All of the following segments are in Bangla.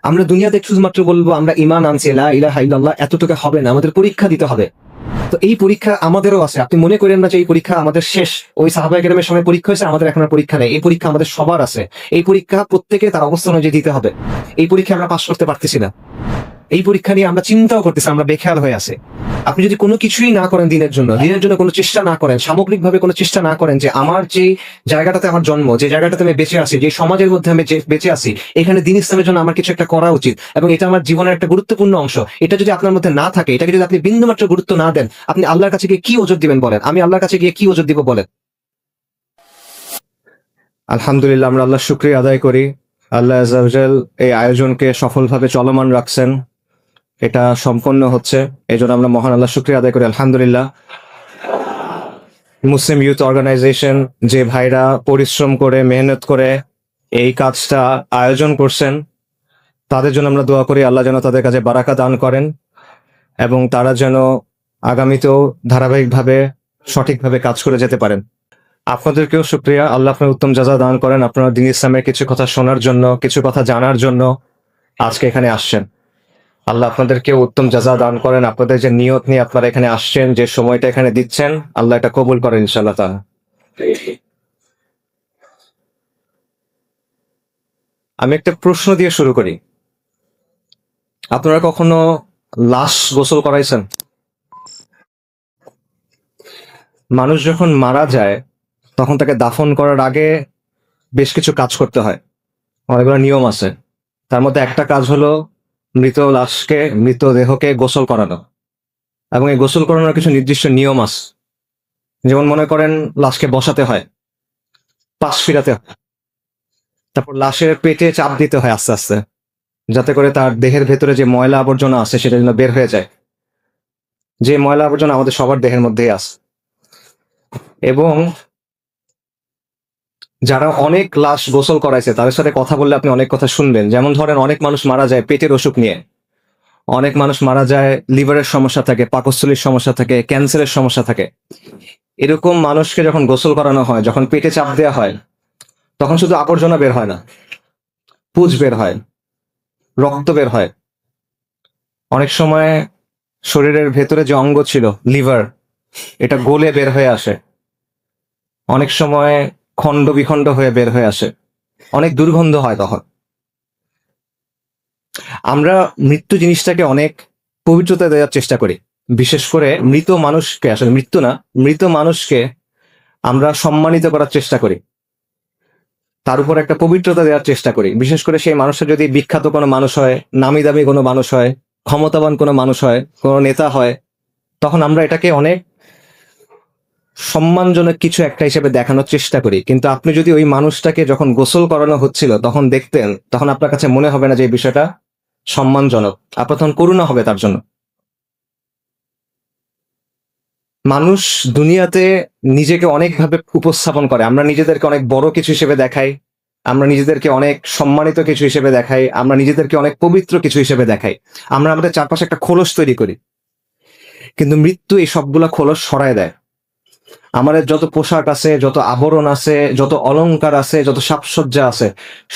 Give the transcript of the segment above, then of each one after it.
আমরা দুনিয়াতে শুধুমাত্র বলবো আমরা ঈমান আনছি লা ইলাহা ইল্লাল্লাহ, এতটুকু হবে না, আমাদের পরীক্ষা দিতে হবে। তো এই পরীক্ষা আমাদেরও আছে। আপনি মনে করেন না যে এই পরীক্ষা আমাদের শেষ, ওই সাহাবায়ে কেরামের সময় পরীক্ষা হয়েছে, আমাদের এখন আর পরীক্ষা নেই। এই পরীক্ষা আমাদের সবার আছে। এই পরীক্ষা প্রত্যেকে তার অবস্থান অনুযায়ী দিতে হবে। এই পরীক্ষা আমরা পাস করতে পারতেছি না, এই পরীক্ষা নিয়ে আমরা চিন্তাও করতেছি, আমরা বেখেয়াল হয়ে আছে। আপনি যদি কোনো কিছুই না করেন দিনের জন্য কোনো চেষ্টা না করেন, সামগ্রিকভাবে কোনো চেষ্টা না করেন যে আমার যে জায়গাটাতে আমার জন্ম, যে জায়গাটাতে আমি বেঁচে আছি, যে সমাজের মধ্যে আমি বেঁচে আছি, এখানে দ্বীন ইসলামের জন্য আমার কিছু একটা করা উচিত এবং এটা আমার জীবনের একটা গুরুত্বপূর্ণ অংশ, এটা যদি আপনার মধ্যে না থাকে, এটাকে যদি আপনি বিন্দুমাত্র গুরুত্ব না দেন, আপনি আল্লাহর কাছে গিয়ে কি ওজর দিবেন বলেন? আমি আল্লাহর কাছে গিয়ে কি ওজর দিব বলেন? আলহামদুলিল্লাহ, আমরা আল্লাহর শুকরিয়া আদায় করি। আল্লাহ আযজা ওয়া জাল এই আয়োজনকে সফলভাবে চলমান রাখছেন, এটা সম্পন্ন হচ্ছে, এই জন্য আমরা মহান আল্লাহ শুকরিয়া আদায় করি। আলহামদুলিল্লাহ, মুসলিম ইউথ অর্গানাইজেশন যে ভাইরা পরিশ্রম করে মেহনত করে এই কাজটা আয়োজন করছেন, তাদের জন্য আমরা দোয়া করি আল্লাহ যেন তাদের কাছে বারাকা দান করেন এবং তারা যেন আগামীতেও ধারাবাহিকভাবে সঠিকভাবে কাজ করে যেতে পারেন। আপনাদেরকেও শুকরিয়া, আল্লাহ আপনার উত্তম জাযা দান করেন। আপনারা দ্বীন ইসলামের কিছু কথা শোনার জন্য, কিছু কথা জানার জন্য আজকে এখানে আসছেন। আল্লাহ আপনাদেরকে উত্তম জাযা দান করেন। আপনাদের যে নিয়ত নিয়ে আপনারা এখানে আসছেন, যে সময়টা এখানে দিচ্ছেন, আল্লাহ এটা কবুল করেন ইনশাআল্লাহ তাআলা। আমি একটা প্রশ্ন দিয়ে শুরু করি। আপনারা কখনো লাশ গোসল করাইছেন? মানুষ যখন মারা যায় তখন তাকে দাফন করার আগে বেশ কিছু কাজ করতে হয়, অনেকগুলো নিয়ম আছে। তার মধ্যে একটা কাজ হলো মৃতদেহকে গোসল করানো, এবং এই গোসল করানোর কিছু নির্দিষ্ট নিয়ম আছে। যেমন মনে করেন লাশকে বসাতে হয়, পাশ ফিরাতে হয়, তারপর লাশের পেটে চাপ দিতে হয় আস্তে আস্তে, যাতে করে তার দেহের ভেতরে যে ময়লা আবর্জনা আছে সেটা যেন বের হয়ে যায়। যে ময়লা আবর্জনা আমাদের সবার দেহের মধ্যেই আছে। এবং যারা অনেক লাশ গোসল করাইছে তাদের সাথে কথা বললে আপনি অনেক কথা শুনবেন। যেমন ধরেন, অনেক মানুষ মারা যায় পেটের অসুখ নিয়ে, অনেক মানুষ মারা যায় লিভারের সমস্যা থাকে, পাকস্থলীর সমস্যা থাকে, ক্যান্সারের সমস্যা থাকে। এরকম মানুষকে যখন গোসল করানো হয়, যখন পেটে চাপ দেওয়া হয়, তখন শুধু আবর্জনা বের হয় না, পুজ বের হয়, রক্ত বের হয়। অনেক সময় শরীরের ভেতরে যে অঙ্গ ছিল লিভার, এটা গলে বের হয়ে আসে। অনেক সময় খণ্ড বিখণ্ড হয়ে বের হয়ে আসে, অনেক দুর্গন্ধ হয়। তখন আমরা মৃত্যু জিনিসটাকে অনেক পবিত্রতা দেওয়ার চেষ্টা করি। বিশেষ করে মৃত মানুষকে, আসলে মৃত্যু না, মৃত মানুষকে আমরা সম্মানিত করার চেষ্টা করি, তার উপর একটা পবিত্রতা দেওয়ার চেষ্টা করি। বিশেষ করে সেই মানুষটা যদি বিখ্যাত কোনো মানুষ হয়, নামি দামি কোনো মানুষ হয়, ক্ষমতাবান কোনো মানুষ হয়, কোনো নেতা হয়, তখন আমরা এটাকে অনেক সম্মানজনক কিছু একটা হিসেবে দেখানোর চেষ্টা করি। কিন্তু আপনি যদি ওই মানুষটাকে যখন গোসল করানো হচ্ছিল তখন দেখতেন, তখন আপনার কাছে মনে হবে না যে এই বিষয়টা সম্মানজনক, আপনার তখন করুণা হবে তার জন্য। মানুষ দুনিয়াতে নিজেকে অনেকভাবে উপস্থাপন করে। আমরা নিজেদেরকে অনেক বড় কিছু হিসেবে দেখাই, আমরা নিজেদেরকে অনেক সম্মানিত কিছু হিসেবে দেখাই, আমরা নিজেদেরকে অনেক পবিত্র কিছু হিসেবে দেখাই। আমরা আমাদের চারপাশে একটা খোলস তৈরি করি, কিন্তু মৃত্যু এই সবগুলা খোলস সরায় দেয়। আমাদের যত পোশাক আছে, যত আবরণ আছে, যত অলংকার আছে, যত সাজসজ্জা আছে,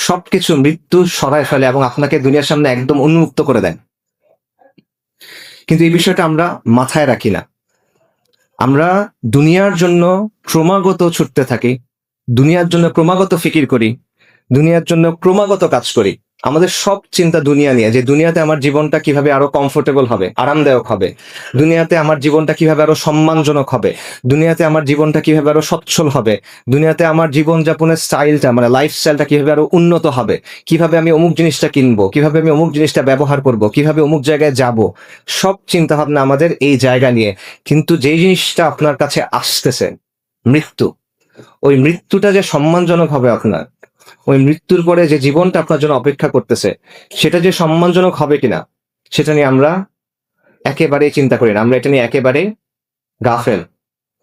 সবকিছু মৃত্যু সরায় ফেলে এবং আপনাকে দুনিয়ার সামনে একদম উন্মুক্ত করে দেয়। কিন্তু এই বিষয়টা আমরা মাথায় রাখি না। আমরা দুনিয়ার জন্য ক্রমাগত ছুটতে থাকি, দুনিয়ার জন্য ক্রমাগত ফিকির করি, দুনিয়ার জন্য ক্রমাগত কাজ করি। আমাদের সব চিন্তা দুনিয়া নিয়ে, যে দুনিয়াতে আমার জীবনটা কিভাবে আরো কমফোর্টেবল হবে, আরামদায়ক হবে, দুনিয়াতে আমার জীবনটা কিভাবে আরো সম্মানজনক হবে, দুনিয়াতে আমার জীবনটা কিভাবে আরো সচ্ছল হবে, দুনিয়াতে আমার জীবনযাপনের স্টাইলটা, মানে লাইফস্টাইলটা কিভাবে আরো উন্নত হবে, কিভাবে আমি অমুক জিনিসটা কিনবো, কিভাবে আমি অমুক জিনিসটা ব্যবহার করব, কিভাবে অমুক জায়গায় যাব। সব চিন্তা ভাবনা আমাদের এই জায়গা নিয়ে। কিন্তু যেই জিনিসটা আপনার কাছে আসতেছে, মৃত্যু, ওই মৃত্যুটা যে সম্মানজনক হবে আপনার, ওই মৃত্যুর পরে যে জীবনটা আপনার জন্য অপেক্ষা করতেছে, সেটা যে সম্মানজনক হবে কিনা, সেটা নিয়ে আমরা একেবারেই চিন্তা করি না। আমরা এটা নিয়ে একেবারে গাফেল,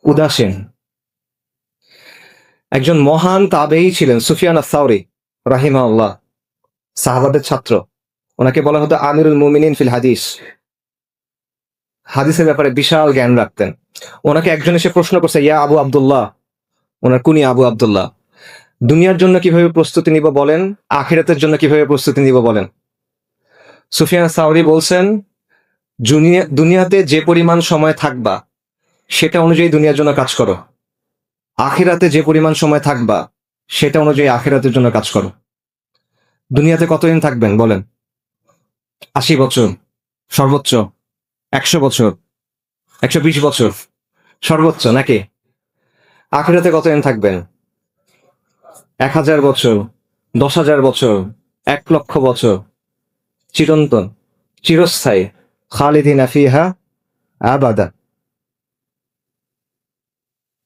উদাসীন। একজন মহান তাবেঈ ছিলেন সুফিয়ান আস-সাওরী রাহিমাহুল্লাহ, সাহাবাদের ছাত্র। ওনাকে বলা হতো আমিরুল মুমিনিন ফিল হাদিস। হাদিসের ব্যাপারে বিশাল জ্ঞান রাখতেন। ওনাকে একজন এসে প্রশ্ন করছে, ইয়া আবু আব্দুল্লাহ, ওনার কুনি আবু আব্দুল্লাহ, দুনিয়ার জন্য কিভাবে প্রস্তুতি নিব বলেন, আখিরাতের জন্য কিভাবে প্রস্তুতি নিব বলেন। সুফিয়ান সাওরি বলছেন, দুনিয়াতে যে পরিমাণ সময় থাকবা সেটা অনুযায়ী দুনিয়ার জন্য কাজ করো, আখিরাতে যে পরিমাণ সময় থাকবা সেটা অনুযায়ী আখিরাতের জন্য কাজ করো। দুনিয়াতে কতদিন থাকবেন বলেন? 80 বছর সর্বোচ্চ, 100 বছর, 120 বছর সর্বোচ্চ, নাকি? আখিরাতে কতদিন থাকবেন? 1000 বছর, 10,000 বছর, 1,00,000 বছর, চিরন্তন, চিরস্থায়ী, খালিদিনা ফিহা আবাদা।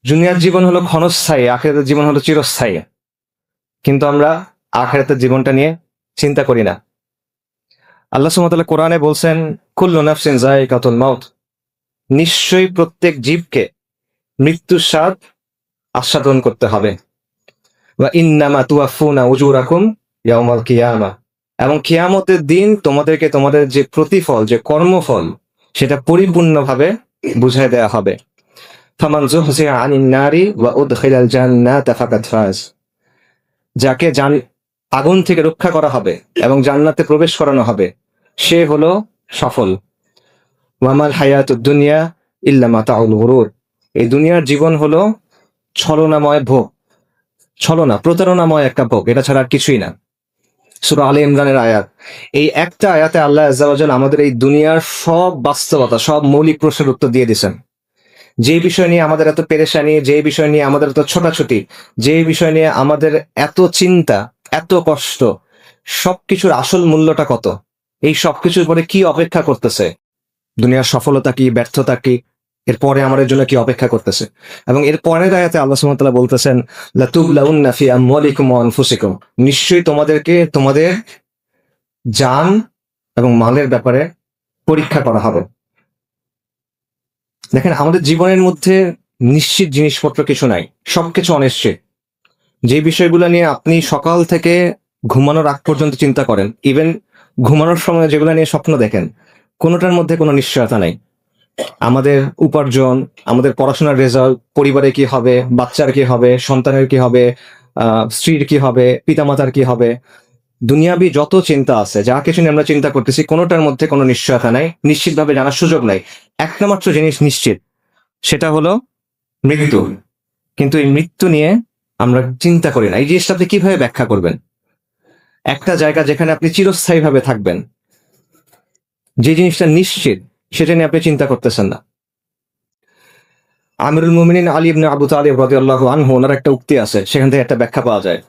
দুনিয়ার জীবন হলো ক্ষণস্থায়ী, আখিরাতের জীবন হলো চিরস্থায়ী। কিন্তু আমরা আখিরাতের জীবনটা নিয়ে চিন্তা করি না। আল্লাহ সুবহানাহু ওয়া তাআলা কোরআনে বলছেন, কুল্লু নাফসিন যায়িকাতুল মাউত, নিশ্চয়ই প্রত্যেক জীবকে মৃত্যুর স্বাদ আস্বাদন করতে হবে। ওয়া ইন্নামা তুওয়াফুনা উজুরাকুম ইয়াউমাল কিয়ামা, এবং কিয়ামতের দিন তোমাদেরকে তোমাদের যে প্রতিফল, যে কর্মফল, সেটা পরিপূর্ণভাবে বুঝাই দেয়া হবে। ফামান যুহজিহা আনিন নারি ওয়া উদখিলাল জান্নাতা ফাকাদ ফাজ, যাকে আগুন থেকে রক্ষা করা হবে এবং জান্নাতে প্রবেশ করানো হবে, সে হলো সফল। ওয়ামাল হায়াতুদ দুনিয়া ইল্লা মাতাউল গুরুর, এই দুনিয়ার জীবন হলো ছলনাময় ভোগ, ছলনা, প্রতারণাময় একটা ভোগ, এটা ছাড়া আর কিছুই না। সূরা আলে ইমরানের আয়াত। এই একটা আয়াতে আল্লাহ আযজা ওয়া জাল আমাদের এই দুনিয়ার সব বাস্তবতা, সব মৌলিক প্রশ্নের উত্তর দিয়ে দিয়েছেন। যে বিষয় নিয়ে আমাদের এত পেরেশানি, যে বিষয় নিয়ে আমাদের এত ছোটাছুটি, যে বিষয় নিয়ে আমাদের এত চিন্তা, এত কষ্ট, সবকিছুর আসল মূল্যটা কত, এই সবকিছুর পরে কি অপেক্ষা করতেছে, দুনিয়ার সফলতা কি, ব্যর্থতা কি, এরপরে আমাদের জন্য কি অপেক্ষা করতেছে। এবং এর পরের আয়াতে আল্লাহ সুবহানাহু ওয়া তাআলা বলতেছেন, লাতুবলাউন্না ফি আমওয়ালিকুম ওয়া আনফুসিকুম, নিশ্চয়ই তোমাদেরকে তোমাদের জান এবং মালের ব্যাপারে পরীক্ষা করা হবে। দেখেন, আমাদের জীবনের মধ্যে নিশ্চিত জিনিসপত্র কিছু নাই, সবকিছু অনিশ্চিত। যে বিষয়গুলো নিয়ে আপনি সকাল থেকে ঘুমানোর আগ পর্যন্ত চিন্তা করেন, ইভেন ঘুমানোর সময় যেগুলো নিয়ে স্বপ্ন দেখেন, কোনোটার মধ্যে কোনো নিশ্চয়তা নাই। আমাদের উপার্জন, আমাদের পড়াশোনার রেজাল্ট, পরিবারে কি হবে, বাচ্চার কি হবে, সন্তানের কি হবে, স্ত্রীর কি হবে, পিতামাতার কি হবে, দুনিয়াবি যত চিন্তা আছে, যা কিছু নিয়ে আমরা চিন্তা করতেছি, কোনোটার মধ্যে কোনো নিশ্চয়তা নাই, নিশ্চিতভাবে জানার সুযোগ নাই। একটা মাত্র জিনিস নিশ্চিত, সেটা হলো মৃত্যু। কিন্তু এই মৃত্যু নিয়ে আমরা চিন্তা করি না। এই জিনিসটা আপনি কিভাবে ব্যাখ্যা করবেন? একটা জায়গা যেখানে আপনি চিরস্থায়ীভাবে থাকবেন, যে জিনিসটা নিশ্চিত, সেটা নিয়ে আপনি চিন্তা করতেছেন না। আমিরুল মুমিনিন আলী ইবনে আবু তালিব রাদিয়াল্লাহু আনহু, ওনার একটা উক্তি আছে, সেখান থেকে একটা ব্যাখ্যা পাওয়া যায়।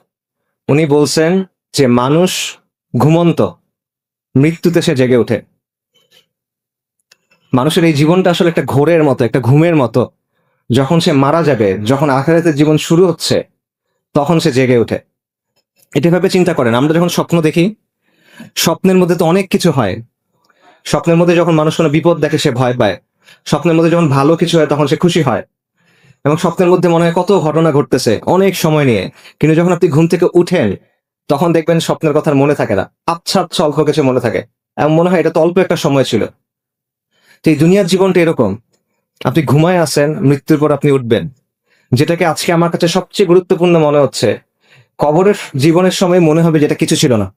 উনি বলছেন যে মানুষ ঘুমন্ত, মৃত্যুতে সে জেগে ওঠে। মানুষের এই জীবনটা আসলে একটা ঘোরের মতো, একটা ঘুমের মতো। যখন সে মারা যাবে, যখন আখিরাতের জীবন শুরু হচ্ছে, তখন সে জেগে ওঠে। এটা ভাবে চিন্তা করেন, আমরা যখন স্বপ্ন দেখি, স্বপ্নের মধ্যে তো অনেক কিছু হয়। স্বপ্নের মধ্যে যখন মানুষ কোনো বিপদ দেখে সে ভয় পায়, স্বপ্নের মধ্যে যখন ভালো কিছু হয় তখন সে খুশি হয়, এবং স্বপ্নের মধ্যে মনে হয় কত ঘটনা ঘটতেছে অনেক সময় নিয়ে। কিন্তু যখন আপনি ঘুম থেকে উঠেন, তখন দেখবেন স্বপ্নের কথা মনে থাকে না, আচ্ছা আচ্ছা অল্প কিছু মনে থাকে, এবং মনে হয় এটা তো অল্প একটা সময় ছিল। তো এই দুনিয়ার জীবনটা এরকম, আপনি ঘুমায় আছেন, মৃত্যুর পর আপনি উঠবেন। যেটাকে আজকে আমার কাছে সবচেয়ে গুরুত্বপূর্ণ মনে হচ্ছে, কবরের জীবনের সময় মনে হবে যেটা কিছু ছিল না।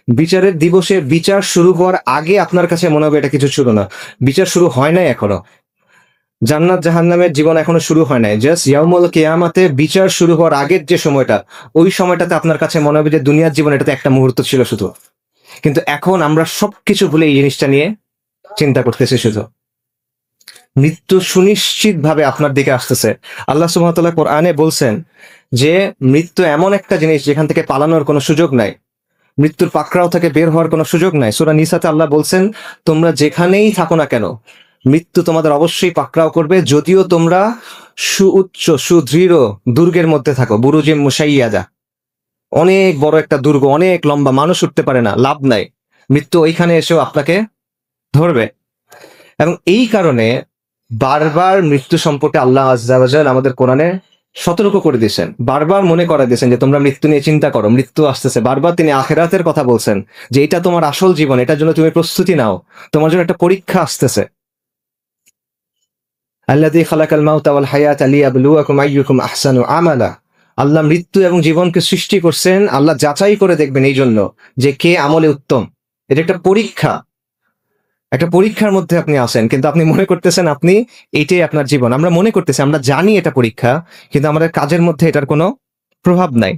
বিচারের দিবসে বিচার শুরু হওয়ার আগে আপনার কাছে মনে হবে এটা কিছু ছিল না। বিচার শুরু হয় নাই এখনো, জান্নাত জাহান্নামের জীবন এখনো শুরু হয় নাই। জাস্ট ইয়াউমুল কিয়ামাতে বিচার শুরু হওয়ার আগের যে সময়টা, ওই সময়টাতে আপনার কাছে মনে হবে যে দুনিয়ার জীবন এটাতে একটা মুহূর্ত ছিল শুধু। কিন্তু এখন আমরা সবকিছু ভুলে এই জিনিসটা নিয়ে চিন্তা করতেছি শুধু। মৃত্যু সুনিশ্চিত ভাবে আপনার দিকে আসতেছে। আল্লাহ সুবহানাহু ওয়া তাআলা কোরআনে বলছেন যে মৃত্যু এমন একটা জিনিস যেখান থেকে পালানোর কোনো সুযোগ নাই, মৃত্যুর পাকড়াও থেকে বের হওয়ার কোনো সুযোগ নাই। সূরা নিসাতে আল্লাহ বলছেন, তোমরা যেখানেই থাকো না কেন, মৃত্যু তোমাদের অবশ্যই পাকড়াও করবে, যদিও তোমরা সুউচ্চ সুদৃঢ় দুর্গের মধ্যে থাকো। বুরুজিম মুশাইয়াদা, অনেক বড় একটা দুর্গ, অনেক লম্বা, মানুষ উঠতে পারে না, লাভ নাই, মৃত্যু ওইখানে এসেও আপনাকে ধরবে। এবং এই কারণে বারবার মৃত্যু সম্পর্কে আল্লাহ আযজা ওয়া জাল আমাদের কোরআনে সতর্ক করে দিয়েছেন, বারবার মনে করা দিয়েছেন যে তোমরা মৃত্যু নিয়ে চিন্তা করো, মৃত্যু আসতেছে। বারবার তিনি আখিরাতের কথা বলছেন যে এটা তোমার আসল জীবন, এটার জন্য তুমি প্রস্তুতি নাও, তোমার জন্য একটা পরীক্ষা আসতেছে। আল্লাযী খালাকাল মাউতা ওয়াল হায়াতা লিয়াবলুয়াকুম আইয়ুকুম আহসানু আমালা, আল্লাহ মৃত্যু এবং জীবনকে সৃষ্টি করছেন, আল্লাহ যাচাই করে দেখবেন এই জন্য যে কে আমলে উত্তম। এটা একটা পরীক্ষা, একটা পরীক্ষার মধ্যে আপনি আছেন, কিন্তু আপনি মনে করতেছেন আপনি এইটাই আপনার জীবন। আমরা মনে করতেছি, আমরা জানি এটা পরীক্ষা, কিন্তু আমাদের কাজের মধ্যে এটার কোনো প্রভাব নাই।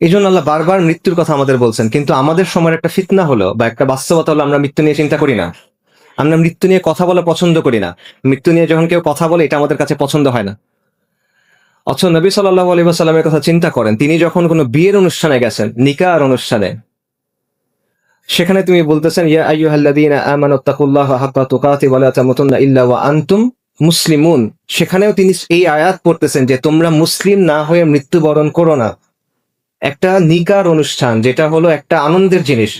এই জন্য আল্লাহ বারবার মৃত্যুর কথা আমাদের বলছেন, কিন্তু আমাদের সময়ের একটা ফিতনা হলো বা একটা বাস্তবতা হলো, আমরা মৃত্যু নিয়ে চিন্তা করি না, আমরা মৃত্যু নিয়ে কথা বলা পছন্দ করি না। মৃত্যু নিয়ে যখন কেউ কথা বলে, এটা আমাদের কাছে পছন্দ হয় না। অথচ নবী সাল্লাল্লাহু আলাইহি ওয়াসাল্লামের কথা চিন্তা করেন, তিনি যখন কোনো বিয়ের অনুষ্ঠানে গেছেন, নিকার অনুষ্ঠানে, সেখানে তুমি বলতেছেন ইয়া আইয়ুহাল্লাযীনা আমানুত্তাকুল্লাহা হাক্কা তুকাতি ওয়া লা তামুতুন্না ইল্লা ওয়া আনতুম মুসলিমুন। সেখানেও তিনি এই আয়াত পড়তেছেন যে তোমরা মুসলিম না হয়ে মৃত্যুবরণ করো না। একটা নিকার অনুষ্ঠান, যেটা হলো একটা আনন্দের জিনিস,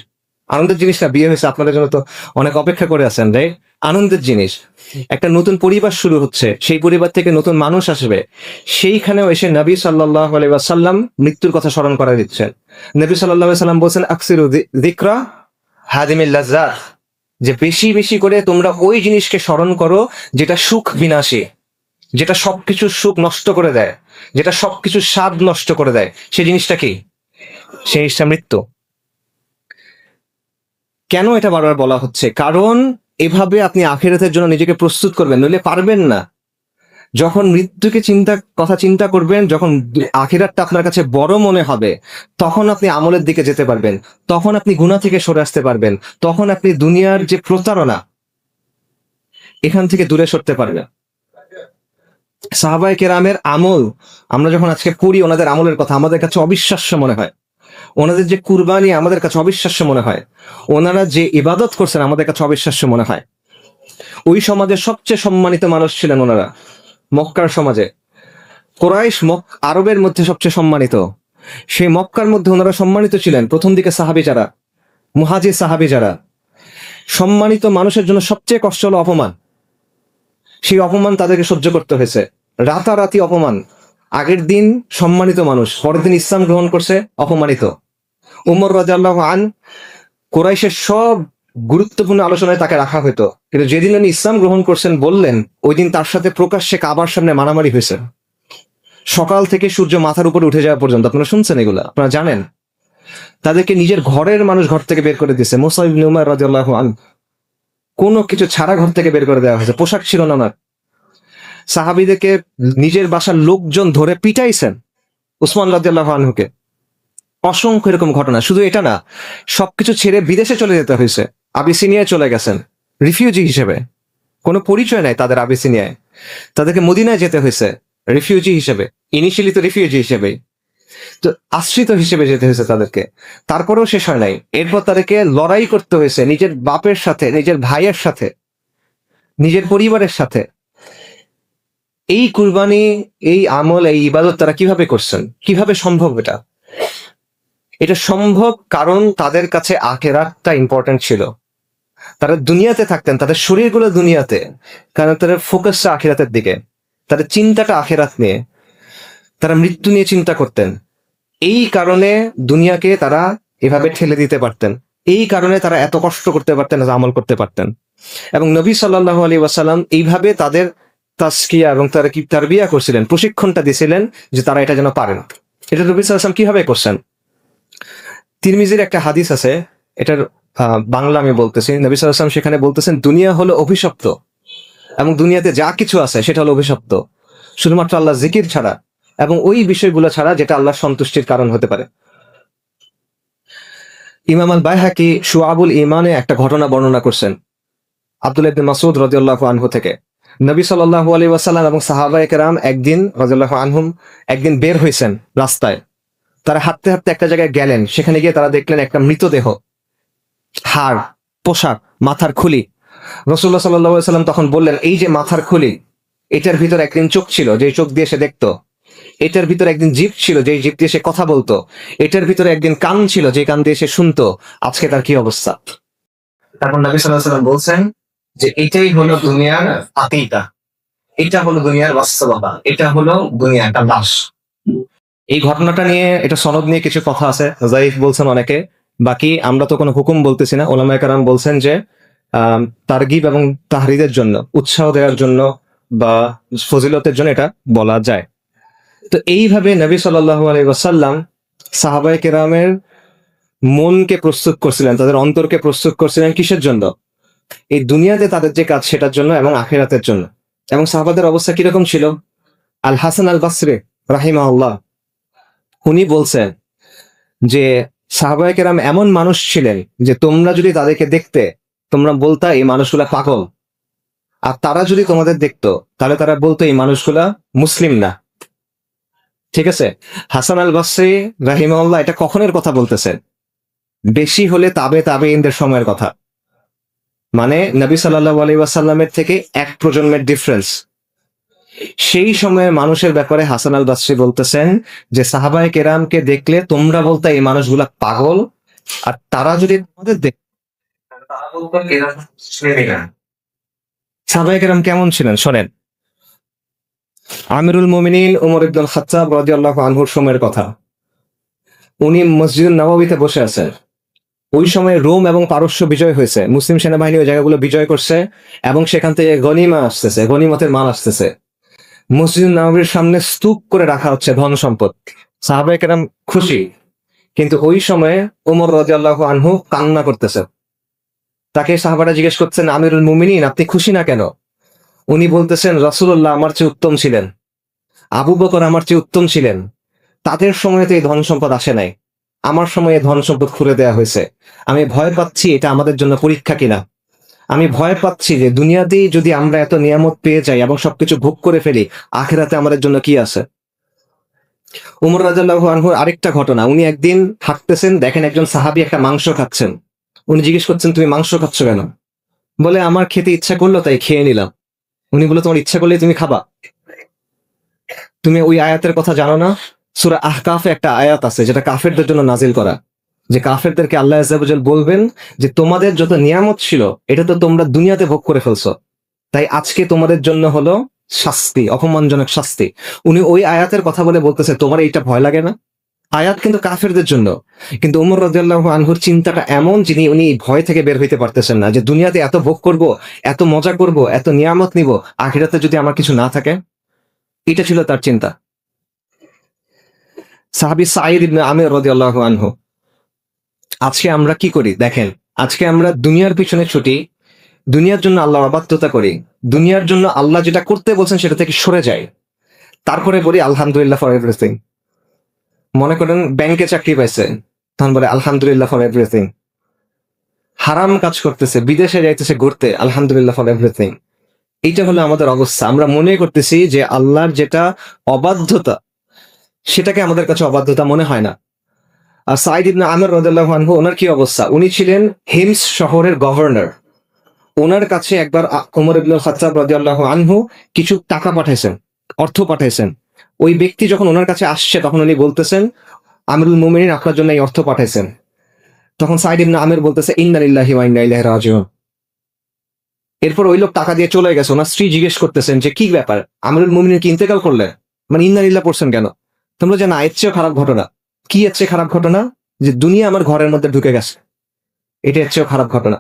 আনন্দের জিনিসটা বিয়ে হয়েছে, আপনাদের জন্য তো অনেক অপেক্ষা করে আছেন, রাইট? আনন্দের জিনিস, একটা নতুন পরিবার শুরু হচ্ছে, সেই পরিবার থেকে নতুন মানুষ আসবে, সেইখানেও এসে নবী সাল্লাল্লাহু আলাইহি ওয়াসাল্লাম মৃত্যুর কথা স্মরণ করা দিচ্ছেন। নবী সাল্লাল্লাহু আলাইহি ওয়াসাল্লাম বলছেন আকসিরু যিকরা হাদিমিল লাজ্জাত, যে বেশি বেশি করে তোমরা ওই জিনিসকে স্মরণ করো যেটা সুখ বিনাশী, যেটা সবকিছুর সুখ নষ্ট করে দেয়, যেটা সবকিছুর স্বাদ নষ্ট করে দেয়। সেই জিনিসটা কি? সেই জিনিসটা মৃত্যু। কেন এটা বারবার বলা হচ্ছে? কারণ এভাবে আপনি আখিরাতের জন্য নিজেকে প্রস্তুত করবেন, নইলে পারবেন না। যখন মৃত্যুকে কথা চিন্তা করবেন, যখন আখিরাতটা আপনার কাছে বড় মনে হবে, তখন আপনি আমলের দিকে যেতে পারবেন, তখন আপনি গুনাহ থেকে সরে আসতে পারবেন, তখন আপনি দুনিয়ার যে প্রতারণা, এখান থেকে দূরে সরতে পারবেন। সাহাবায়ে কেরামের আমল আমরা যখন আজকে পড়ি, ওনাদের আমলের কথা আমাদের কাছে অবিশ্বাস্য মনে হয়। ওনাদের যে কুরবানি আমাদের কাছে অবিশ্বাস্য মনে হয়। ওনারা যে ইবাদত করছেন আমাদের কাছে অবিশ্বাস্য মনে হয়। ওই সমাজের সবচেয়ে সম্মানিত মানুষ ছিলেন ওনারা, মক্কার সমাজে। কুরাইশ আরবের মধ্যে সবচেয়ে সম্মানিত, সেই মক্কার মধ্যে ওনারা সম্মানিত ছিলেন। প্রথম দিকে সাহাবী যারা, মুহাজির সাহাবী যারা, সম্মানিত মানুষের জন্য সবচেয়ে কষ্ট হলো অপমান। সেই অপমান তাদেরকে সহ্য করতে হয়েছে, রাতারাতি অপমান। আগের দিন সম্মানিত মানুষ, পরের দিন ইসলাম গ্রহণ করছে, অপমানিত। উমর রাদিয়াল্লাহু আন, কুরাইশের সব গুরুত্বপূর্ণ আলোচনায় তাকে রাখা হতো, কিন্তু যেদিন উনি ইসলাম গ্রহণ করছেন বললেন, ওই দিন তার সাথে প্রকাশ্যে কাবার সামনে মারামারি হয়েছে, সকাল থেকে সূর্য মাথার উপরে উঠে যাওয়া পর্যন্ত। আপনারা শুনছেন এগুলা, আপনারা জানেন। তাদেরকে নিজের ঘরের মানুষ ঘর থেকে বের করে দিয়েছে। মুসআব ইবনে উমার রাদিয়াল্লাহু আন, কোনো কিছু ছাড়া ঘর থেকে বের করে দেওয়া হয়েছে, পোশাক ছিল না ওনার। সাহাবীদেরকে নিজের বাসার লোকজন ধরে পিটাইছেন, উসমান রাদিয়াল্লাহু আনহুকে। অসংখ্য এরকম ঘটনা। শুধু এটা না, সবকিছু ছেড়ে বিদেশে চলে যেতে হয়েছে, আবিসিনিয়ায় চলে গেছেন রিফিউজি হিসেবে। কোনো পরিচয় নাই তাদের আবিসিনিয়ায়, তাদেরকে মদিনায় যেতে হয়েছে রিফিউজি হিসেবে। ইনিশিয়ালি তো রিফিউজি হিসেবে, তো আশ্রিত হিসেবে যেতে হয়েছে তাদেরকে। তারপরেও শেষ হয় নাই, এরপর তাদেরকে লড়াই করতে হয়েছে নিজের বাপের সাথে, নিজের ভাইয়ের সাথে, নিজের পরিবারের সাথে। এই কুরবানি, এই আমল, এই ইবাদত তারা কিভাবে করছেন? কিভাবে সম্ভব এটা? এটা সম্ভব কারণ তাদের কাছে আখিরাতটা ইম্পর্টেন্ট ছিল। তারা দুনিয়াতে থাকতেন, তাদের শরীরগুলো দুনিয়াতে, কারণ তাদের ফোকাসটা আখিরাতের দিকে, তাদের চিন্তাটা আখিরাত নিয়ে, তারা মৃত্যু নিয়ে চিন্তা করতেন। এই কারণে দুনিয়াকে তারা এভাবে ঠেলে দিতে পারতেন, এই কারণে তারা এত কষ্ট করতে পারতেন, আমল করতে পারতেন। এবং নবী সাল্লাল্লাহু আলাইহি ওয়াসাল্লাম এইভাবে তাদের তাসকিয়া এবং তারা কি তারবিয়া করছিলেন, প্রশিক্ষণটা দিয়েছিলেন যে তারা এটা যেন পারেন। এটা নবী সাল্লাল্লাহু আলাইহি ওয়াসাল্লাম কিভাবে করছেন? তিরমিজির একটা হাদিস আছে, এটার বাংলা আমি বলতেছি। নবী সাল্লাল্লাহু আলাইহি ওয়াসাল্লাম সেখানে বলতেছেন, দুনিয়া হলো অভিশপ্ত এবং দুনিয়াতে যা কিছু আছে সেটা হলো অভিশপ্ত, শুধুমাত্র আল্লাহ জিকির ছাড়া এবং ওই বিষয়গুলো ছাড়া যেটা আল্লাহর সন্তুষ্টির কারণ হতে পারে। ইমাম আল বাইহাকি শুআবুল ঈমানে একটা ঘটনা বর্ণনা করছেন আব্দুল্লাহ ইবনে মাসউদ রাদিয়াল্লাহু আনহু থেকে। নবী সাল্লাল্লাহু আলাইহি ওয়াসাল্লাম এবং সাহাবায়ে কেরাম একদিন রাদিয়াল্লাহু আনহুম একদিন বের হয়েছেন রাস্তায়। তারা হাঁটতে হাঁটতে একটা জায়গায় গেলেন, সেখানে গিয়ে তারা দেখলেন একটা মৃতদেহ, হাড়, পোশাক, মাথার খুলি। রাসূলুল্লাহ সাল্লাল্লাহু আলাইহি ওয়াসাল্লাম তখন বললেন, এই যে মাথার খুলি, এটার ভিতর একদিন চোখ ছিল, যেই চোখ দিয়ে সে দেখতো। এটার ভিতরে একদিন জিভ ছিল, যেই জিভ দিয়ে সে কথা বলতো। এটার ভিতরে একদিন কান ছিল, যে কান দিয়ে সে শুনতো। আজকে তার কি অবস্থা? তারপর নবী সাল্লাল্লাহু আলাইহি ওয়াসাল্লাম বলছেন যে এটাই হলো দুনিয়ার হাকিকত, এটা হলো দুনিয়ার বাস্তবতা, এটা হলো দুনিয়া একটা লাশ। এই ঘটনাটা নিয়ে, এটা সনদ নিয়ে কিছু কথা আছে, যায়িফ বলছেন অনেকে। বাকি আমরা তো কোনো হুকুম বলতেছি না। উলামায়ে কেরাম বলছেন যে তারগিব এবং তাহরিদের জন্য, উৎসাহ দেওয়ার জন্য বা ফজিলতের জন্য এটা বলা যায়। তো এইভাবে নবী সাল্লাল্লাহু আলাইহি ওয়াসাল্লাম সাহাবায়ে কেরামের মনকে প্রস্তুত করছিলেন, তাদের অন্তরকে প্রস্তুত করছিলেন কিসের জন্য? এই দুনিয়াতে তাদের যে কাজ সেটার জন্য এবং আখিরাতের জন্য। এবং সাহাবাদের অবস্থা কিরকম ছিল? আল হাসান আল বাসরি রাহিমাহুল্লাহ উনি বলছেন যে সাহাবায়ে কেরাম এমন মানুষ ছিলেন যে তোমরা যদি তাদেরকে দেখতে, তোমরা বলতা এই মানুষগুলা পাগল, আর তারা যদি তোমাদের দেখতো তাহলে তারা বলতো এই মানুষগুলা মুসলিম না। ঠিক আছে, হাসান আল বাসরি রাহিমাহুল্লাহ এটা কখনের কথা বলতেছেন? বেশি হলে তাবেঈনদের সময়ের কথা, মানে নবী সাল্লাল্লাহু আলাইহি ওয়াসাল্লামের থেকে এক প্রজন্মের ডিফারেন্স। সেই সময়ের মানুষের ব্যাপারে হাসান আল বাসরি বলতেছেন যে সাহাবায়ে কেরামকে দেখলে তোমরা বলতে এই মানুষগুলা পাগল, আর তারা যদি তোমাদের দেখতো তারা বলতো এরা মুসলিমই না। সাহাবায়ে কেরাম কেমন ছিলেন শোনেন। আমিরুল মুমিনিন ওমর ইবনুল খাত্তাব রাদিয়াল্লাহু আনহুর সময়ের কথা। উনি মসজিদুন নববীতে বসে আছেন। ওই সময় রোম এবং পারস্য বিজয় হয়েছে, মুসলিম সেনাবাহিনী ওই জায়গাগুলো বিজয় করছে এবং সেখান থেকে গনিমা আসতেছে, গনিমতের মাল আসতেছে। মসজিদুন নববীর সামনে স্তূপ করে রাখা হচ্ছে ধন সম্পদ। সাহাবায়ে কেরাম খুশি, কিন্তু ওই সময়ে ওমর রাদিয়াল্লাহু আনহু কান্না করতেছে। তাকে সাহাবারা জিজ্ঞেস করছেন, আমিরুল মুমিনিন আপনি খুশি না কেন? উনি বলতেছেন, রাসূলুল্লাহ আমার চেয়ে উত্তম ছিলেন, আবু বকর আমার চেয়ে উত্তম ছিলেন, তাদের সময়ে তো এই ধন সম্পদ আসে নাই, আমার সময়ে ধন সম্পদ খুলে দেয়া হয়েছে। আমি ভয় পাচ্ছি এটা আমাদের জন্য পরীক্ষা কিনা। আমি ভয় পাচ্ছি যে দুনিয়াতেই যদি আমরা এত নিয়ামত পেয়ে যাই এবং সবকিছু ভোগ করে ফেলি, আখিরাতে আমাদের জন্য কি আছে? উমর রাদিয়াল্লাহু আনহুর আরেকটা ঘটনা, উনি একদিন হাঁটতেছেন, দেখেন একজন সাহাবী একটা মাংস খাচ্ছেন। উনি জিজ্ঞেস করছেন, তুমি মাংস খাচ্ছ কেন? বলে, আমার খেতে ইচ্ছা করলো তাই খেয়ে নিলাম। উনি বলে, তোমার ইচ্ছা করলে তুমি খাবা? তুমি ওই আয়াতের কথা জানো না? সূরা আহকাফে একটা আয়াত আছে যেটা কাফেরদের জন্য নাজিল করা, যে কাফেরদেরকে আল্লাহ আযজা ওয়া জাল বলবেন যে তোমাদের যত নিয়ামত ছিল এটা তো তোমরা দুনিয়াতে ভোগ করে ফেলছো, তাই আজকে তোমাদের জন্য হলো শাস্তি, অপমানজনক শাস্তি। উনি ওই আয়াতের কথা বলে বলতেছে, তোমার এইটা ভয় লাগে না? আয়াত কিন্তু কাফেরদের জন্য, কিন্তু ওমর রাদিয়াল্লাহু আনহুর চিন্তাটা এমন, যিনি উনি ভয় থেকে বের হইতে পারতেছেন না, যে দুনিয়াতে এত ভোগ করব, এত মজা করব, এত নিয়ামত নিব, আখিরাতে যদি আমার কিছু না থাকে। এটা ছিল তার চিন্তা। সাহাবী সাঈদ ইবনে আমির রাদিয়াল্লাহু আনহু। আজকে আমরা কি করি দেখেন, আজকে আমরা দুনিয়ার পিছনে ছুটি, দুনিয়ার জন্য আল্লাহর অবাধ্যতা করি, দুনিয়ার জন্য আল্লাহ যেটা করতে বলছেন সেটা থেকে সরে যাই, তারপরে বলি আলহামদুলিল্লাহ ফর এভরিথিং। মনে করেন ব্যাংকে চাকরি পাইছে, তখন বলে আলহামদুলিল্লাহ ফর এভরিথিং। হারাম কাজ করতেছে, বিদেশে যাইতেছে ঘুরতে, আলহামদুলিল্লাহ ফর এভরিথিং। এইটা হলো আমাদের অবস্থা। আমরা মনে করতেছি যে আল্লাহর যেটা অবাধ্যতা সেটাকে আমাদের কাছে অবাধ্যতা মনে হয় না। আর সাঈদ ইবনে আমির রাদিয়াল্লাহু আনহু, ওনার কি অবস্থা? উনি ছিলেন হিমস শহরের গভর্নর। ওনার কাছে একবার ওমর ইবনুল খাত্তাব রাদিয়াল্লাহু আনহু কিছু টাকা পাঠাইছেন, অর্থ পাঠাইছেন। ওই ব্যক্তি যখন ওনার কাছে আসছে তখন উনি বলতেছেন, আমিরুল মুমিনিন আপনার জন্য এই অর্থ পাঠাইছেন। তখন সাঈদ ইবনে আমির বলতেছে, ইন্না লিল্লাহি ওয়া ইন্না ইলাইহি রাজিউন। এরপর ওই লোক টাকা দিয়ে চলে গেছে। ওনার স্ত্রী জিজ্ঞেস করতেছেন যে কি ব্যাপার, আমিরুল মুমিনিন কি ইন্তেকাল করলে, মানে ইন্না লিল্লাহ পড়ছেন কেন? তোমরা জানো এর চেয়ে খারাপ ঘটনা কি? এর চেয়ে খারাপ ঘটনা যে দুনিয়া আমার ঘরের মধ্যে ঢুকে গেছে, এটা এর চেয়েও খারাপ ঘটনা।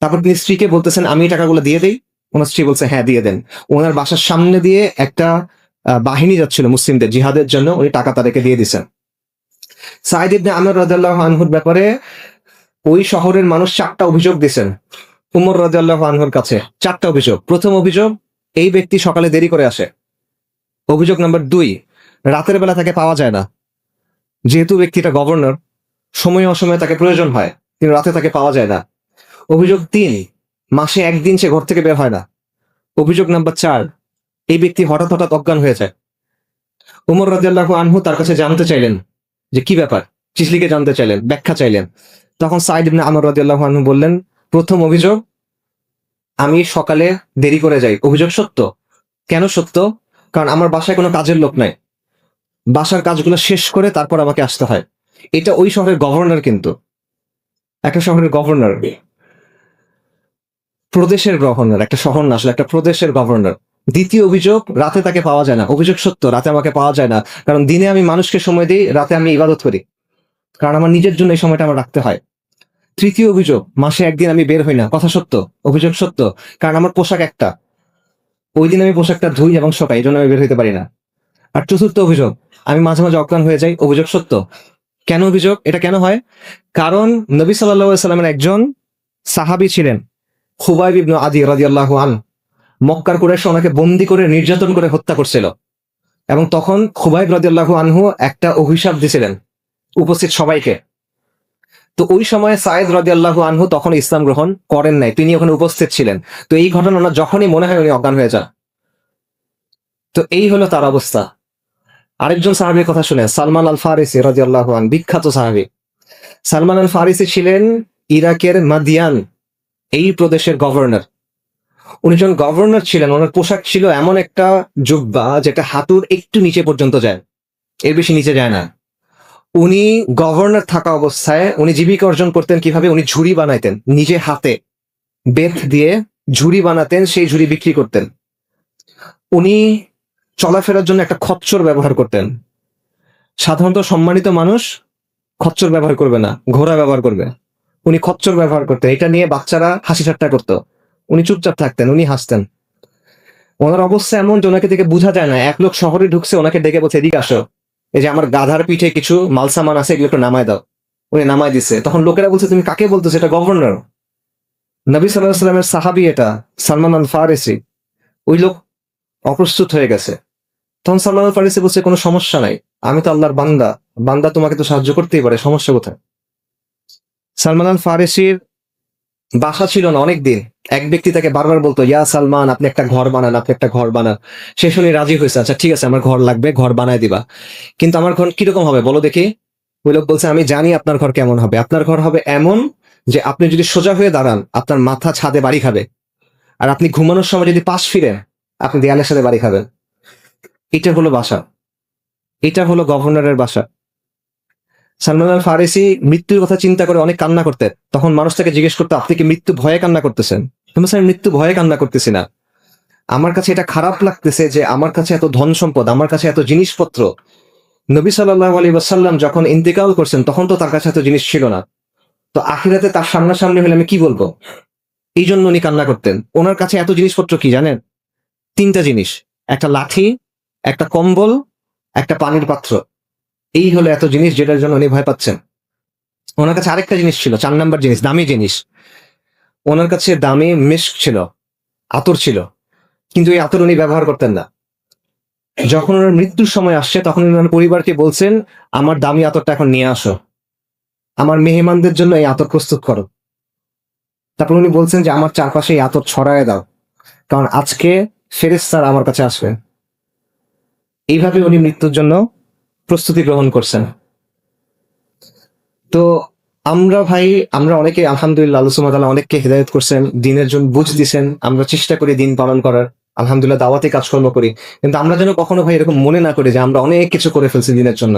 তারপর তিনি স্ত্রীকে বলতেছেন, আমি এই টাকাগুলো দিয়ে দেই? ওনার স্ত্রী বলছে, হ্যাঁ দিয়ে দেন। ওনার বাসার সামনে দিয়ে একটা বাহিনী যাচ্ছিল মুসলিমদের জিহাদের জন্য, উনি টাকা তাদেরকে দিয়ে দিচ্ছেন। সাঈদ ইবনে আমির রাদিয়াল্লাহু আনহুর ব্যাপারে ওই শহরের মানুষ 4টা অভিযোগ দিয়েছেন উমর রাদিয়াল্লাহু আনহুর কাছে। 4টা অভিযোগ। প্রথম অভিযোগ, এই ব্যক্তি সকালে দেরি করে আসে। অভিযোগ নাম্বার 2, রাতের বেলা তাকে পাওয়া যায় না, যেহেতু ব্যক্তিটা গভর্নর, সময় অসময়ে তাকে প্রয়োজন হয়, কিন্তু রাতে তাকে পাওয়া যায় না। অভিযোগ 3, মাসে একদিন সে ঘর থেকে বের হয় না। অভিযোগ নাম্বার 4, এই ব্যক্তি হঠাৎ হঠাৎ অজ্ঞান হয়ে যায়। উমর রাদিয়াল্লাহু আনহু তার কাছে জানতে চাইলেন যে কি ব্যাপার, চিসলিকে জানতে চাইলেন, ব্যাখ্যা চাইলেন। তখন সাঈদ ইবনে আমর রাদিয়াল্লাহু আনহু বললেন, প্রথম অভিযোগ, আমি সকালে দেরি করে যাই, অভিযোগ সত্য। কেন সত্য? কারণ আমার বাসায় কোনো কাজের লোক নাই, বাসার কাজগুলো শেষ করে তারপর আমাকে আসতে হয়। এটা ওই শহরের গভর্নর, কিন্তু একটা শহরের গভর্নর, প্রদেশের গভর্নর, একটা শহর না আসলে, একটা প্রদেশের গভর্নর। দ্বিতীয় অভিযোগ, রাতে তাকে পাওয়া যায় না, অভিযোগ সত্য, রাতে আমাকে পাওয়া যায় না, কারণ দিনে আমি মানুষকে সময় দিই, রাতে আমি ইবাদত করি, কারণ আমার নিজের জন্য এই সময়টা আমার রাখতে হয়। তৃতীয় অভিযোগ, মাসে একদিন আমি বের হই না, কথা সত্য, অভিযোগ সত্য, কারণ আমার পোশাক একটা, ওই দিন আমি পোশাকটা ধুই এবং শোকাই, এই জন্য আমি বের হইতে পারি না। আর চতুর্থ অভিযোগ, আমি মাঝে মাঝে অজ্ঞান হয়ে যাই, অভিযোগ সত্য, কেন অভিযোগ? এটা কেন হয়? কারণ নবী সাল্লাল্লাহু আলাইহি সাল্লামের একজন সাহাবী ছিলেন খুবাইব ইবনে আদি রাদিয়াল্লাহু আনহু। মক্কার কুরাইশ ওনাকে বন্দি করে নির্যাতন করে হত্যা করছিল, এবং তখন খুবাইব রাদিয়াল্লাহু আনহু একটা অভিশাপ দিয়েছিলেন উপস্থিত সবাইকে। তো ওই সময় সায়েদ রাদিয়াল্লাহু আনহু তখন ইসলাম গ্রহণ করেন নাই, তিনি ওখানে উপস্থিত ছিলেন। তো এই ঘটনা ওনার যখনই মনে হয় উনি অজ্ঞান হয়ে যান। তো এই হলো তার অবস্থা। আরেকজন সাহাবীর কথা শুনেন, সালমান আল ফারিসি রাদিয়াল্লাহু আনহু, বিখ্যাত সাহাবী। সালমান আল ফারিসি ছিলেন ইরাকের মাদিয়ান এই প্রদেশের গভর্নর। উনি যখন গভর্নর ছিলেন, ওনার পোশাক ছিল এমন একটা জুব্বা যেটা হাঁটুর একটু নিচে পর্যন্ত যায়, এর বেশি নিচে যায় না। উনি গভর্নর থাকা অবস্থায় উনি জীবিকা অর্জন করতেন কিভাবে? উনি ঝুড়ি বানাইতেন, নিজে হাতে বেত দিয়ে ঝুড়ি বানাতেন, সেই ঝুড়ি বিক্রি করতেন। উনি চলাফেরার জন্য একটা খচ্চর ব্যবহার করতেন। সাধারণত সম্মানিত মানুষ খচ্চর ব্যবহার করবে না, ঘোড়া ব্যবহার করবে। উনি খচ্চর ব্যবহার করতেন, এটা নিয়ে বাচ্চারা হাসি ঠাট্টা করতো। উনি চুপচাপ থাকতেন, উনি হাসতেন। ওনার অবস্থা এমন যে ওনাকে দেখে বোঝা যায় না। এক লোক শহরে ঢুকছে, ওনাকে ডেকে বলছে, এদিকে আসো, এই যে আমার গাধার পিঠে কিছু মালসামান আছে, এগুলো একটু নামায় দাও। উনি নামায় দিচ্ছে। তখন লোকেরা বলছে, তুমি কাকে বলতেছো? এটা গভর্নর, নবী সাল্লাল্লাহু আলাইহি সাল্লামের সাহাবী, এটা সালমান আল ফারিসি। ওই লোক অপ্রস্তুত হয়ে গেছে। তখন সালমান আল ফারিসি বলছে, কোনো সমস্যা নাই, আমি তো আল্লাহর বান্দা, বান্দা তোমাকে তো সাহায্য করতেই পারে, সমস্যা কোথায়? সালমান আল ফারিসির বাসা ছিল না অনেকদিন। এক ব্যক্তি তাকে বারবার বলতো, ইয়া সালমান, আপনি একটা ঘর বানান, আপনি একটা ঘর বানান। সে শুনে রাজি হয়েছে, আচ্ছা ঠিক আছে, আমার ঘর লাগবে, ঘর বানায় দিবা। কিন্তু আমার ঘর কিরকম হবে বলো দেখি? ওই লোক বলছে, আমি জানি আপনার ঘর কেমন হবে। আপনার ঘর হবে এমন যে আপনি যদি সোজা হয়ে দাঁড়ান, আপনার মাথা ছাদে বাড়ি খাবে, আর আপনি ঘুমানোর সময় যদি পাশ ফিরেন, আপনি দেয়ালের সাথে বাড়ি খাবেন। এটা হলো বাসা, এটা হলো গভর্নরের বাসা। সালমান আল ফারিসি মৃত্যুর কথা চিন্তা করে অনেক কান্না করতেন। তখন মানুষ তাকে জিজ্ঞেস করতো, আপনি কি মৃত্যু ভয়ে কান্না করতেছেন? আমি বলছি, আমি মৃত্যু ভয়ে কান্না করতেছি না, আমার কাছে এটা খারাপ লাগতেছে যে আমার কাছে এত ধন সম্পদ, আমার কাছে এত জিনিসপত্র। নবী সাল্লাল্লাহু আলাইহি ওয়াসাল্লাম যখন ইন্তেকাল করছেন, তখন তো তার কাছে এত জিনিস ছিল না। তো আখিরাতে তার সামনাসামনি হলে আমি কি বলবো? এই জন্য উনি কান্না করতেন। ওনার কাছে এত জিনিসপত্র কি জানেন? 3টা জিনিস, একটা লাঠি, একটা কম্বল, একটা পানির পাত্র। এই হলো এত জিনিস যেটার জন্য উনি ভয় পাচ্ছেন। ওনার কাছে আরেকটা জিনিস ছিল, 4 নাম্বার জিনিস, দামি জিনিস। ওনার কাছে দামি মিস্ক ছিল, আতর ছিল, কিন্তু এই আতর উনি ব্যবহার করতেন না। যখন ওনার মৃত্যুর সময় আসছে, তখন ওনার পরিবারকে বলছেন, আমার দামি আতরটা এখন নিয়ে আসো, আমার মেহমানদের জন্য এই আতর প্রস্তুত করো। তারপর উনি বলছেন যে আমার চারপাশে এই আতর ছড়ায় দাও, কারণ আজকে ফেরেশতারা আমার কাছে আসবে। এইভাবে উনি মৃত্যুর জন্য প্রস্তুতি গ্রহণ করছেন। তো আমরা ভাই, আমরা অনেকে আলহামদুলিল্লাহ, আল্লাহ সুবহানাহু ওয়া তাআলা অনেককে হেদায়েত করছেন, দিনের জন্য বুঝ দিছেন, আমরা চেষ্টা করি দিন পালন করার, আলহামদুলিল্লাহ দাওয়াতি কাজকর্ম করি। কিন্তু আমরা যেন কখনো ভাই এরকম মনে না করি যে আমরা অনেক কিছু করে ফেলছি দিনের জন্য।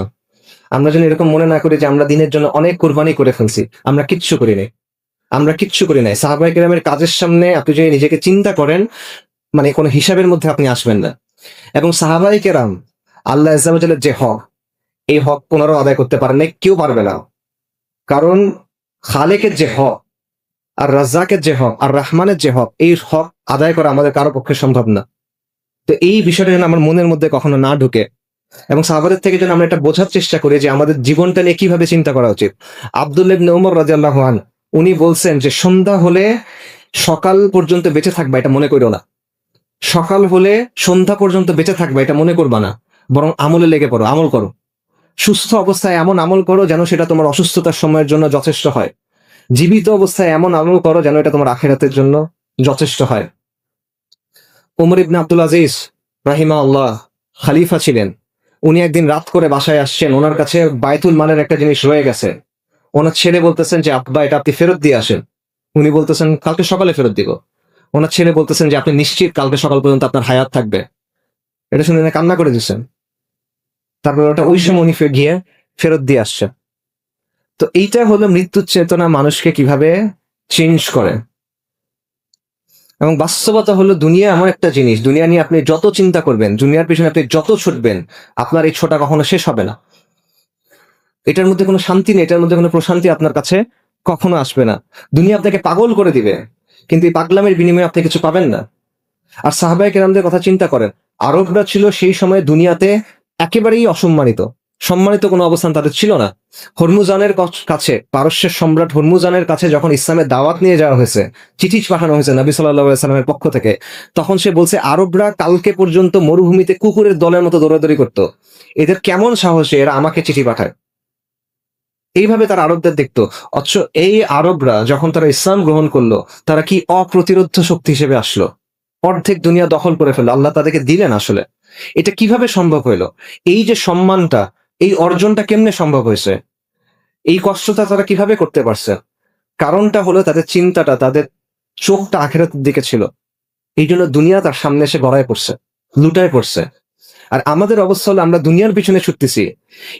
আমরা যেন এরকম মনে না করি যে আমরা দিনের জন্য অনেক কুরবানি করে ফেলছি। আমরা কিচ্ছু করি নাই, আমরা কিচ্ছু করি নাই। সাহাবায়ে কেরামের কাজের সামনে আপনি যদি নিজেকে চিন্তা করেন, মানে কোনো হিসাবের মধ্যে আপনি আসবেন না। এবং সাহাবায়ে কেরাম আল্লাহ আযজা ওয়া জাল্লার যে হক, এই হক কোনরাও আদায় করতে পারেন নাই, কেউ পারবে না। কারণ খালেকের যে হক, আর রাজ্জাকের যে হক, আর রহমানের যে হক, এই হক আদায় করা আমাদের কারো পক্ষে সম্ভব না। তো এই বিষয়টা যেন আমার মনের মধ্যে কখনো না ঢুকে, এবং সাহাবাদের থেকে যেন আমরা এটা বোঝার চেষ্টা করি যে আমাদের জীবনটা নিয়ে কিভাবে চিন্তা করা উচিত। আব্দুল্লাহ ইবনে উমর রাদিয়াল্লাহু আনহু উনি বলছেন যে সন্ধ্যা হলে সকাল পর্যন্ত বেঁচে থাকবা এটা মনে করো না, সকাল হলে সন্ধ্যা পর্যন্ত বেঁচে থাকবা এটা মনে করবা না, বরং আমলে লেগে পড়ো, আমল করো। সুস্থ অবস্থায় এমন আমল করো যেন সেটা তোমার অসুস্থতার সময়ের জন্য যথেষ্ট হয়। জীবিত অবস্থায় এমন আমল করো যেন এটা তোমার আখিরাতের জন্য যথেষ্ট হয়। উমর ইবনে আব্দুল আজিজ রাহিমাহুল্লাহ খলিফা ছিলেন। উনি একদিন রাত করে বাসায় আসছেন, ওনার কাছে বায়তুল মালের একটা জিনিস রয়ে গেছে। ওনার ছেলে বলতেছেন যে আব্বা, এটা আপনি ফেরত দিয়ে আসেন। উনি বলতেছেন কালকে সকালে ফেরত দিব। ওনার ছেলে বলতেছেন যে আপনি নিশ্চিত কালকে সকাল পর্যন্ত আপনার হায়াত থাকবে। এটা শুনে উনি কান্না করে দিচ্ছেন। তারপর ওটা ওই সময় উনি গিয়ে ফেরত দিয়ে আসছে। তো এইটা হলো মৃত্যুর চেতনা মানুষকে কিভাবে চেঞ্জ করে। এবং বাস্তবতা হলো দুনিয়া এমন একটা জিনিস, দুনিয়া নিয়ে আপনি যত চিন্তা করবেন, দুনিয়ার পিছনে আপনি যত ছুটবেন, আপনার এই ছোটা কখনো শেষ হবে না। এটার মধ্যে কোনো শান্তি নেই, এটার মধ্যে কোনো প্রশান্তি আপনার কাছে কখনো আসবে না। দুনিয়া আপনাকে পাগল করে দিবে, কিন্তু এই পাগলামের বিনিময়ে আপনি কিছু পাবেন না। আর সাহাবায়ে কেরামদের কথা চিন্তা করেন, আরবরা ছিল সেই সময় দুনিয়াতে একেবারেই অসম্মানিত। সম্মানিত কোনো অবস্থান তাদের ছিল না। হরমুজানের কাছে, পারস্যের সম্রাট হরমুজানের কাছে যখন ইসলামের দাওয়াত নিয়ে যাওয়া হয়েছে, চিঠি পাঠানো হয়েছে নবী সাল্লাল্লাহু আলাইহি সাল্লামের পক্ষ থেকে, তখন সে বলছে আরবরা কালকে পর্যন্ত মরুভূমিতে কুকুরের দলের মতো দৌড়াদৌড়ি করতো, এদের কেমন সাহসে এরা আমাকে চিঠি পাঠায়। এইভাবে তারা আরবদের দেখতো। অথচ এই আরবরা যখন তারা ইসলাম গ্রহণ করলো, তারা কি অপ্রতিরোধ্য শক্তি হিসেবে আসলো, অর্ধেক দুনিয়া দখল করে ফেললো, আল্লাহ তাদেরকে দিলেন। আসলে এটা কিভাবে সম্ভব হইলো? এই যে সম্মানটা, এই অর্জনটা কেমনে সম্ভব হয়েছে? এই কষ্টটা তারা কিভাবে করতে পারছে? কারণটা হলো তাদের চিন্তাটা, তাদের চোখটা আখিরাতের দিকে ছিল। এই জন্য দুনিয়া তার সামনে এসে গড়ায় পড়ছে, লুটায় পড়ছে। আর আমাদের অবস্থা হলো আমরা দুনিয়ার পিছনে ছুটতেছি,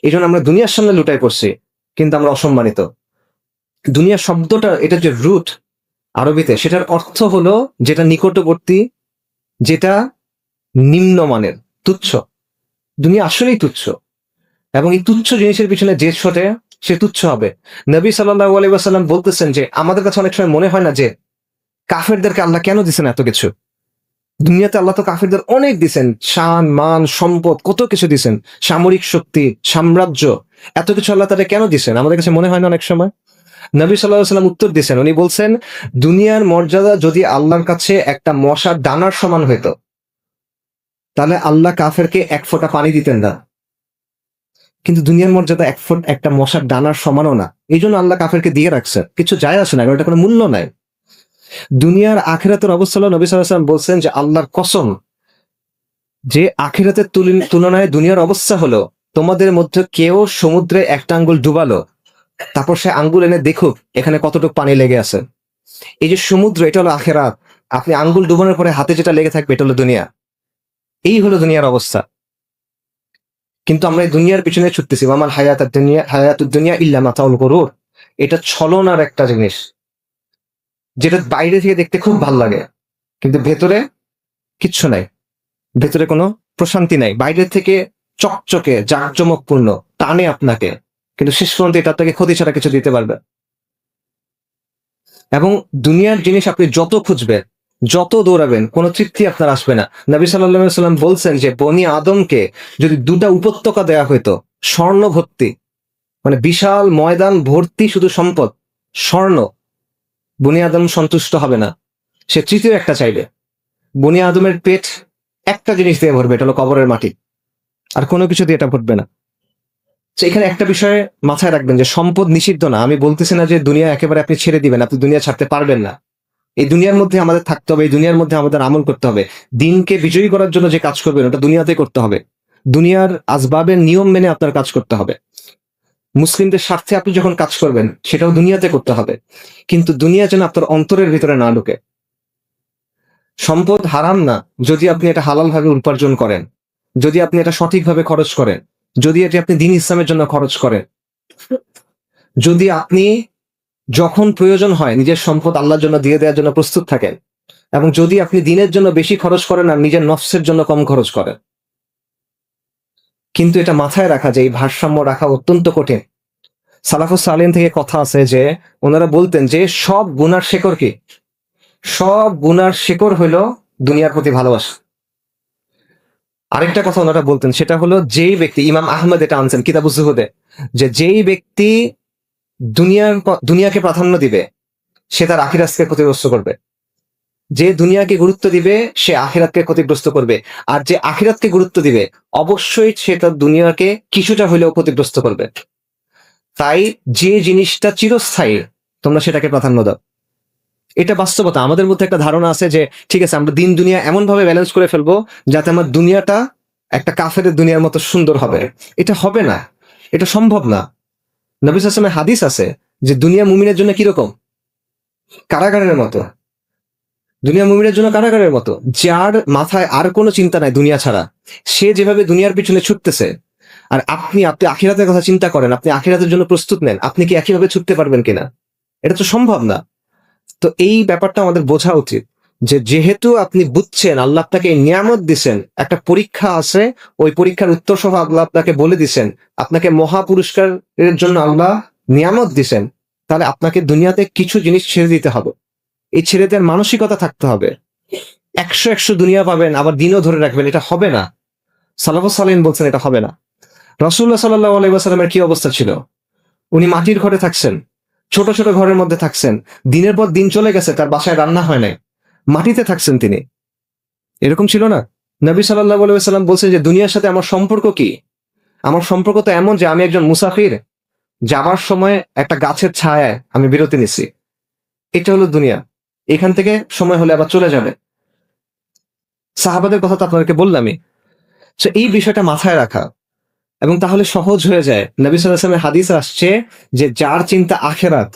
এই জন্য আমরা দুনিয়ার সামনে লুটায় পড়ছি, কিন্তু আমরা অসম্মানিত। দুনিয়া শব্দটা, এটা যে রুট আরবিতে, সেটার অর্থ হলো যেটা নিকটবর্তী, যেটা নিম্নমানের, তুচ্ছ। দুনিয়া আসলেই তুচ্ছ, এবং এই তুচ্ছ জিনিসের পিছনে যে ছোটে সে তুচ্ছ হবে। নবী সাল্লাল্লাহু আলাইহি ওয়াসাল্লাম বলতেছেন যে আমাদের কাছে অনেক সময় মনে হয় না যে কাফেরদেরকে আল্লাহ কেন দিচ্ছেন এত কিছু। দুনিয়াতে আল্লাহ তো কাফেরদের অনেক দিছেন, শান, মান, সম্পদ, কত কিছু দিছেন, সামরিক শক্তি, সাম্রাজ্য, এত কিছু আল্লাহ তাদের কেন দিছেন? আমাদের কাছে মনে হয় না অনেক সময়? নবী সাল্লাল্লাহু আলাইহি ওয়াসাল্লাম উত্তর দিয়েছেন, উনি বলছেন দুনিয়ার মর্যাদা যদি আল্লাহর কাছে একটা মশার দানার সমান হইতো, তাহলে আল্লাহ কাফেরকে এক ফোঁটা পানি দিতেন না। কিন্তু দুনিয়ার মর্যাদা একটা মশার দানার সমানও না, এই জন্য আল্লাহ কাফেরকে দিয়ে রাখছে। কিছু যায় আসে না, এটা কোনো মূল্য নাই। দুনিয়ার আখিরাতের অবস্থা হলো, নবী সাল্লাল্লাহু আলাইহি ওয়াসাল্লাম বলছেন যে আল্লাহর কসম, যে আখিরাতের তুলনায় দুনিয়ার অবস্থা হলো, তোমাদের মধ্যে কেউ সমুদ্রে একটা আঙ্গুল ডুবালো, তারপর সে আঙ্গুল এনে দেখুক এখানে কতটুকু পানি লেগে আছে। এই যে সমুদ্র, এটা হলো আখিরাত। আপনি আঙ্গুল ডুবানোর পরে হাতে যেটা লেগে থাকবে, এটা হলো দুনিয়া। এই হলো দুনিয়ার অবস্থা। কিন্তু আমরা এই দুনিয়ার পিছনে ছুটতেছি। আমার হায়াতুদ দুনিয়া ইল্লা মাতাউল গুরুর, এটা ছলনার একটা জিনিস, যেটা বাইরে থেকে দেখতে খুব ভালো লাগে, কিন্তু ভেতরে কিচ্ছু নাই, ভেতরে কোনো প্রশান্তি নাই। বাইরে থেকে চকচকে জাঁকজমকপূর্ণ, টানে আপনাকে, কিন্তু শেষ পর্যন্ত এটা আপনাকে ক্ষতি ছাড়া কিছু দিতে পারবে। এবং দুনিয়ার জিনিস আপনি যত খুঁজবেন, যত দৌড়াবেন, কোনো তৃপ্তি আপনার আসবে না। নবী সাল্লাল্লাহু আলাইহি ওয়াসাল্লাম বলছেন যে বনি আদমকে যদি দুটা উপত্যকা দেয়া হইতো, স্বর্ণ ভর্তি, মানে বিশাল ময়দান ভর্তি শুধু সম্পদ, স্বর্ণ, বনি আদম সন্তুষ্ট হবে না, সে তৃতীয় একটা চাইবে। বনি আদমের পেট একটা জিনিস দিয়ে ভরবে, এটা হলো কবরের মাটি, আর কোনো কিছু দিয়ে এটা ভরবে না। তো এখানে একটা বিষয় মাথায় রাখবেন যে সম্পদ নিষিদ্ধ না। আমি বলতেছি না যে দুনিয়া একেবারে আপনি ছেড়ে দিবেন, আপনি দুনিয়া ছাড়তে পারবেন না। এই দুনিয়ার মধ্যে আমাদের থাকতে হবে, এই দুনিয়ার মধ্যে আমাদের আমল করতে হবে। দিনকে বিজয়ী করার জন্য যে কাজ করবেন, ওটা দুনিয়াতে করতে হবে। দুনিয়ার আসবাবের নিয়ম মেনে আপনার কাজ করতে হবে। মুসলিমদের স্বার্থে আপনি যখন কাজ করবেন, সেটাও দুনিয়াতে করতে হবে, কিন্তু দুনিয়া যেন আপনার অন্তরের ভিতরে না ঢুকে। সম্পদ হারাম না যদি আপনি এটা হালাল ভাবে উপার্জন করেন, যদি আপনি এটা সঠিকভাবে খরচ করেন, যদি এটি আপনি দ্বীন ইসলামের জন্য খরচ করেন, যদি আপনি যখন প্রয়োজন হয় নিজের সম্পদ আল্লাহর জন্য দিয়ে দেওয়ার জন্য প্রস্তুত থাকেন, এবং যদি আপনি দিনের জন্য বেশি খরচ করেন আর নিজের নফসের জন্য কম খরচ করেন। কিন্তু এটা মাথায় রাখা যে এই ভারসাম্য রাখা অত্যন্ত কঠিন। সালাফুস সালেহিন থেকে কথা আছে যে ওনারা বলতেন যে সব গুনার শেকড় কি? সব গুনার শেকড় হইল দুনিয়ার প্রতি ভালোবাসা। আরেকটা কথা ওনারা বলতেন, সেটা হলো যেই ব্যক্তি, ইমাম আহমদ এটা আনছেন কিতাবুজ জুহুদে, যে যেই ব্যক্তি দুনিয়াকে প্রাধান্য দিবে, সে তার আখিরাতকে ক্ষতিগ্রস্ত করবে। যে দুনিয়াকে গুরুত্ব দিবে, সে আখিরাতকে ক্ষতিগ্রস্ত করবে। আর যে আখিরাতকে গুরুত্ব দিবে, অবশ্যই সে তার দুনিয়াকে কিছুটা হলেও ক্ষতিগ্রস্ত করবে। তাই যে জিনিসটা চিরস্থায়ী, তোমরা সেটাকে প্রাধান্য দাও। এটা বাস্তবতা। আমাদের মধ্যে একটা ধারণা আছে যে ঠিক আছে, আমরা দিন দুনিয়া এমন ভাবে ব্যালেন্স করে ফেলবো যাতে আমার দুনিয়াটা একটা কাফেরের দুনিয়ার মতো সুন্দর হবে। এটা হবে না, এটা সম্ভব না। নবী সাল্লাল্লাহু আলাইহি ওয়াসাল্লামের হাদিস আছে যে দুনিয়া মুমিনের জন্য কিরকম? কারাগারের মতো। দুনিয়া মুমিনের জন্য কারাগারের মতো। যার মাথায় আর কোনো চিন্তা নাই দুনিয়া ছাড়া, সে যেভাবে দুনিয়ার পিছনে ছুটতেছে, আর আপনি আখিরাতের কথা চিন্তা করেন, আপনি আখিরাতের জন্য প্রস্তুত নেন, আপনি কি একইভাবে ছুটতে পারবেন কিনা? এটা তো সম্ভব না। তো এই ব্যাপারটা আমাদের বোঝা উচিত যে যেহেতু আপনি বুঝছেন আল্লাহ আপনাকে নিয়ামত দিছেন, একটা পরীক্ষা আছে, ওই পরীক্ষার উত্তর সহ আল্লাহ আপনাকে বলে দিছেন, আপনাকে মহা পুরস্কারের জন্য আল্লাহ নিয়ামত দিছেন, তাহলে আপনাকে দুনিয়াতে কিছু জিনিস ছেড়ে দিতে হবে। এই ছেড়ে দেওয়ার মানসিকতা থাকতে হবে। 100 দুনিয়া পাবেন আবার দিনও ধরে রাখবেন, এটা হবে না। সালাফুস সালেহিন বলছেন এটা হবে না। রাসূলুল্লাহ সাল্লাল্লাহু আলাইহি ওয়াসাল্লামের কি অবস্থা ছিল? উনি মাটির ঘরে থাকছেন, ছোট ছোট ঘরের মধ্যে থাকছেন, দিনের পর দিন চলে গেছে, তার বাসায় রান্না হয় নাই, মাটিতে থাকছেন তিনি। এরকম ছিল না? নবী সাল্লাল্লাহু আলাইহি ওয়াসাল্লাম বলছেন যে দুনিয়ার সাথে আমার সম্পর্ক কি? আমার সম্পর্ক তো এমন যে আমি একজন মুসাফির, যাবার সময় একটা গাছের ছায়ায় আমি বিরতি নিছি। এটা হলো দুনিয়া। এখান থেকে সময় হলে আবার চলে যাবে। সাহাবাদের কথা তো আপনাদেরকে বললামই। সো এই বিষয়টা মাথায় রাখা, এবং তাহলে সহজ হয়ে যায়। নবী সাল্লাল্লাহু আলাইহি ওয়াসাল্লামের হাদিস আসছে যে যার চিন্তা আখিরাত,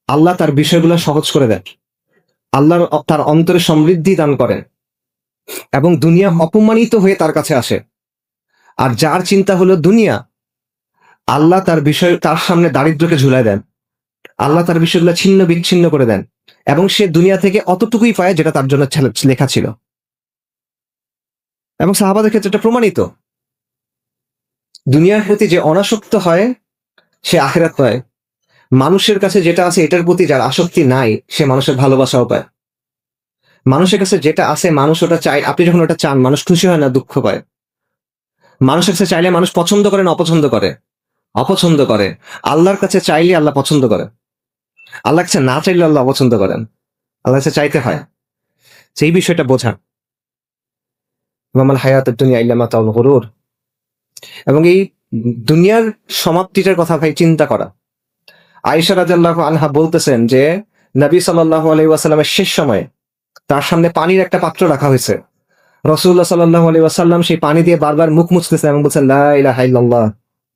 আল্লাহ তার বিষয়গুলো সহজ করে দেন। আল্লাহ তার অন্তরে সমৃদ্ধি দান করেন এবং দুনিয়া অপমানিত হয়ে তার কাছে আসে। আর যার চিন্তা হলো দুনিয়া, আল্লাহ তার বিষয় তার সামনে দারিদ্র্যকে ঝুলায় দেন। আল্লাহ তার বিষয়গুলো ছিন্ন বিচ্ছিন্ন করে দেন এবং সে দুনিয়া থেকে অতটুকুই পায় যেটা তার জন্য লেখা ছিল। এবং সাহাবাদের ক্ষেত্রে এটা প্রমাণিত। দুনিয়ার প্রতি যে অনাসক্ত হয় সে আখিরাত পায়। মানুষের কাছে যেটা আছে এটার প্রতি যার আসক্তি নাই সে মানুষের ভালোবাসাও পায়। মানুষের কাছে যেটা আছে মানুষ ওটা চায়, আপনি যখন ওটা চান মানুষ খুশি হয় না, দুঃখ পায়। মানুষের কাছে চাইলে মানুষ পছন্দ করে না অপছন্দ করে? অপছন্দ করে। আল্লাহর কাছে চাইলে আল্লাহ পছন্দ করে, আল্লাহর কাছে না চাইলে আল্লাহ অপছন্দ করেন। আল্লাহর কাছে চাইতে হয়। সেই বিষয়টা বোঝা। মামাল হায়াত দুনিয়া ইল্লা মাতাউল গুরুর। এবং এই দুনিয়ার সমাপ্তিটার কথা ভাই চিন্তা করা। আয়েশা রাদিয়াল্লাহু আনহা বলতেছেন যে নবী সাল্লাল্লাহু আলাইহি ওয়াসাল্লামের শেষ সময়ে তার সামনে পানির একটা পাত্র রাখা হয়েছে। রাসূলুল্লাহ সাল্লাল্লাহু আলাইহি ওয়াসাল্লাম সেই পানি দিয়ে বারবার মুখ মুছতেছেন এবং বলছেন লা ইলাহা ইল্লাল্লাহ,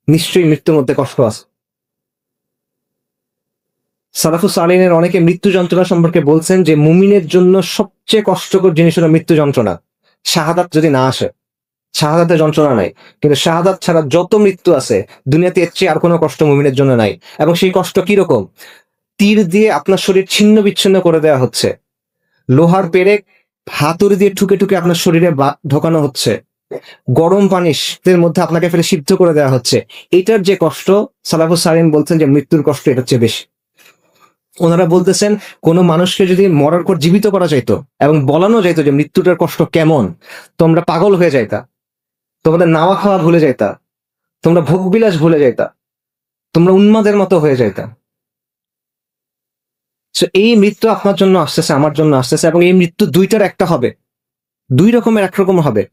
নিশ্চয়ই মৃত্যুর মধ্যে কষ্ট আছে। সালাফুস সালিহিনের অনেকে মৃত্যু যন্ত্রণা সম্পর্কে বলছেন যে মুমিনের জন্য সবচেয়ে কষ্টকর জিনিস হলো মৃত্যু যন্ত্রণা। শাহাদাত যদি না আসে, শাহাদাতের যন্ত্রণা নাই, কিন্তু শাহাদাত ছাড়া যত মৃত্যু আছে দুনিয়াতে এর চেয়ে আর কোনো কষ্ট মুমিনের জন্য নাই। এবং সেই কষ্ট কিরকম? তীর দিয়ে আপনার শরীর ছিন্ন বিচ্ছিন্ন করে দেওয়া হচ্ছে, লোহার পেরেক হাতুড়ি দিয়ে ঠুকে ঠুকে আপনার শরীরে ঢোকানো হচ্ছে, গরম পানির মধ্যে আপনাকে ফেলে সিদ্ধ করে দেওয়া হচ্ছে। এটার যে কষ্ট, সালাফুস সালিহিন বলছেন যে মৃত্যুর কষ্ট এটার চেয়ে বেশি। ওনারা বলতেছেন কোন মানুষকে যদি মরার পর জীবিত করা যাইতো এবং বলানো যাইতো যে মৃত্যুটার কষ্ট কেমন, তোমরা পাগল হয়ে যাইতা, তোমাদের নাওয়া খাওয়া ভুলে যাইতা, তোমরা ভোগবিলাস ভুলে যাইতা, তোমরা উন্মাদের মতো হয়ে যাইতা। এই মৃত্যু আপনার জন্য আসতেছে, আমার জন্য আসতেছে, এবং এই মৃত্যু দুইটার একটা হবে, দুই রকমের একরকম হবে।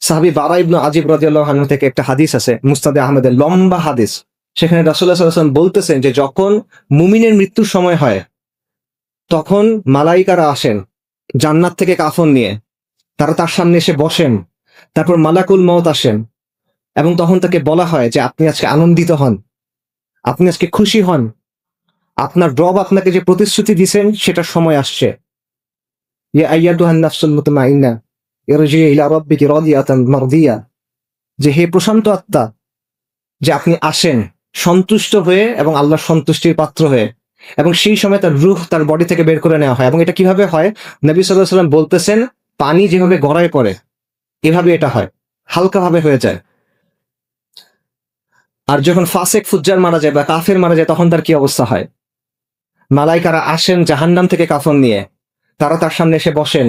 সাহাবী বারা ইবনে আজিব রাদিয়াল্লাহু আনহু থেকে একটা হাদিস আছে, মুসনাদে আহমেদের লম্বা হাদিস। সেখানে রাসূলুল্লাহ সাল্লাল্লাহু আলাইহি ওয়াসাল্লাম বলতেছেন যে যখন মুমিনের মৃত্যুর সময় হয় তখন মালাইকারা আসেন জান্নাত থেকে কাফন নিয়ে, তারা তার সামনে এসে বসেন। তারপর মালাকুল মউত আসেন এবং তখন তাকে বলা হয় যে আপনি আজকে আনন্দিত হন, আপনি আজকে খুশি হন, আপনার রব আপনাকে যে প্রতিশ্রুতি দিয়েছেন সেটার সময় আসছে। ইয়া আইয়াতুহান নাফসুল মুতমাইন্না ইরজি ইলা রাব্বিকি রাদিয়াতান মারদিয়া, যে হে প্রশান্ত আত্মা, যে আপনি আসেন সন্তুষ্ট হয়ে এবং আল্লাহর সন্তুষ্টির পাত্র হয়ে, এবং সেই সময় তার রূহ তার বডি থেকে বের করে নেওয়া হয়। এবং এটা কিভাবে হয়? নবী সাল্লাল্লাহু আলাইহি ওয়াসাল্লাম বলতেছেন পানি যেভাবে গড়ায় পড়ে এভাবে এটা হয়, হালকা ভাবে হয়ে যায়। আর যখন ফাসেক ফুজ্জার মারা যায় বা কাফের মারা যায় তখন তার কি অবস্থা হয়? মালাইকারা আসেন জাহান্নাম থেকে কাফন নিয়ে, তারা তার সামনে এসে বসেন,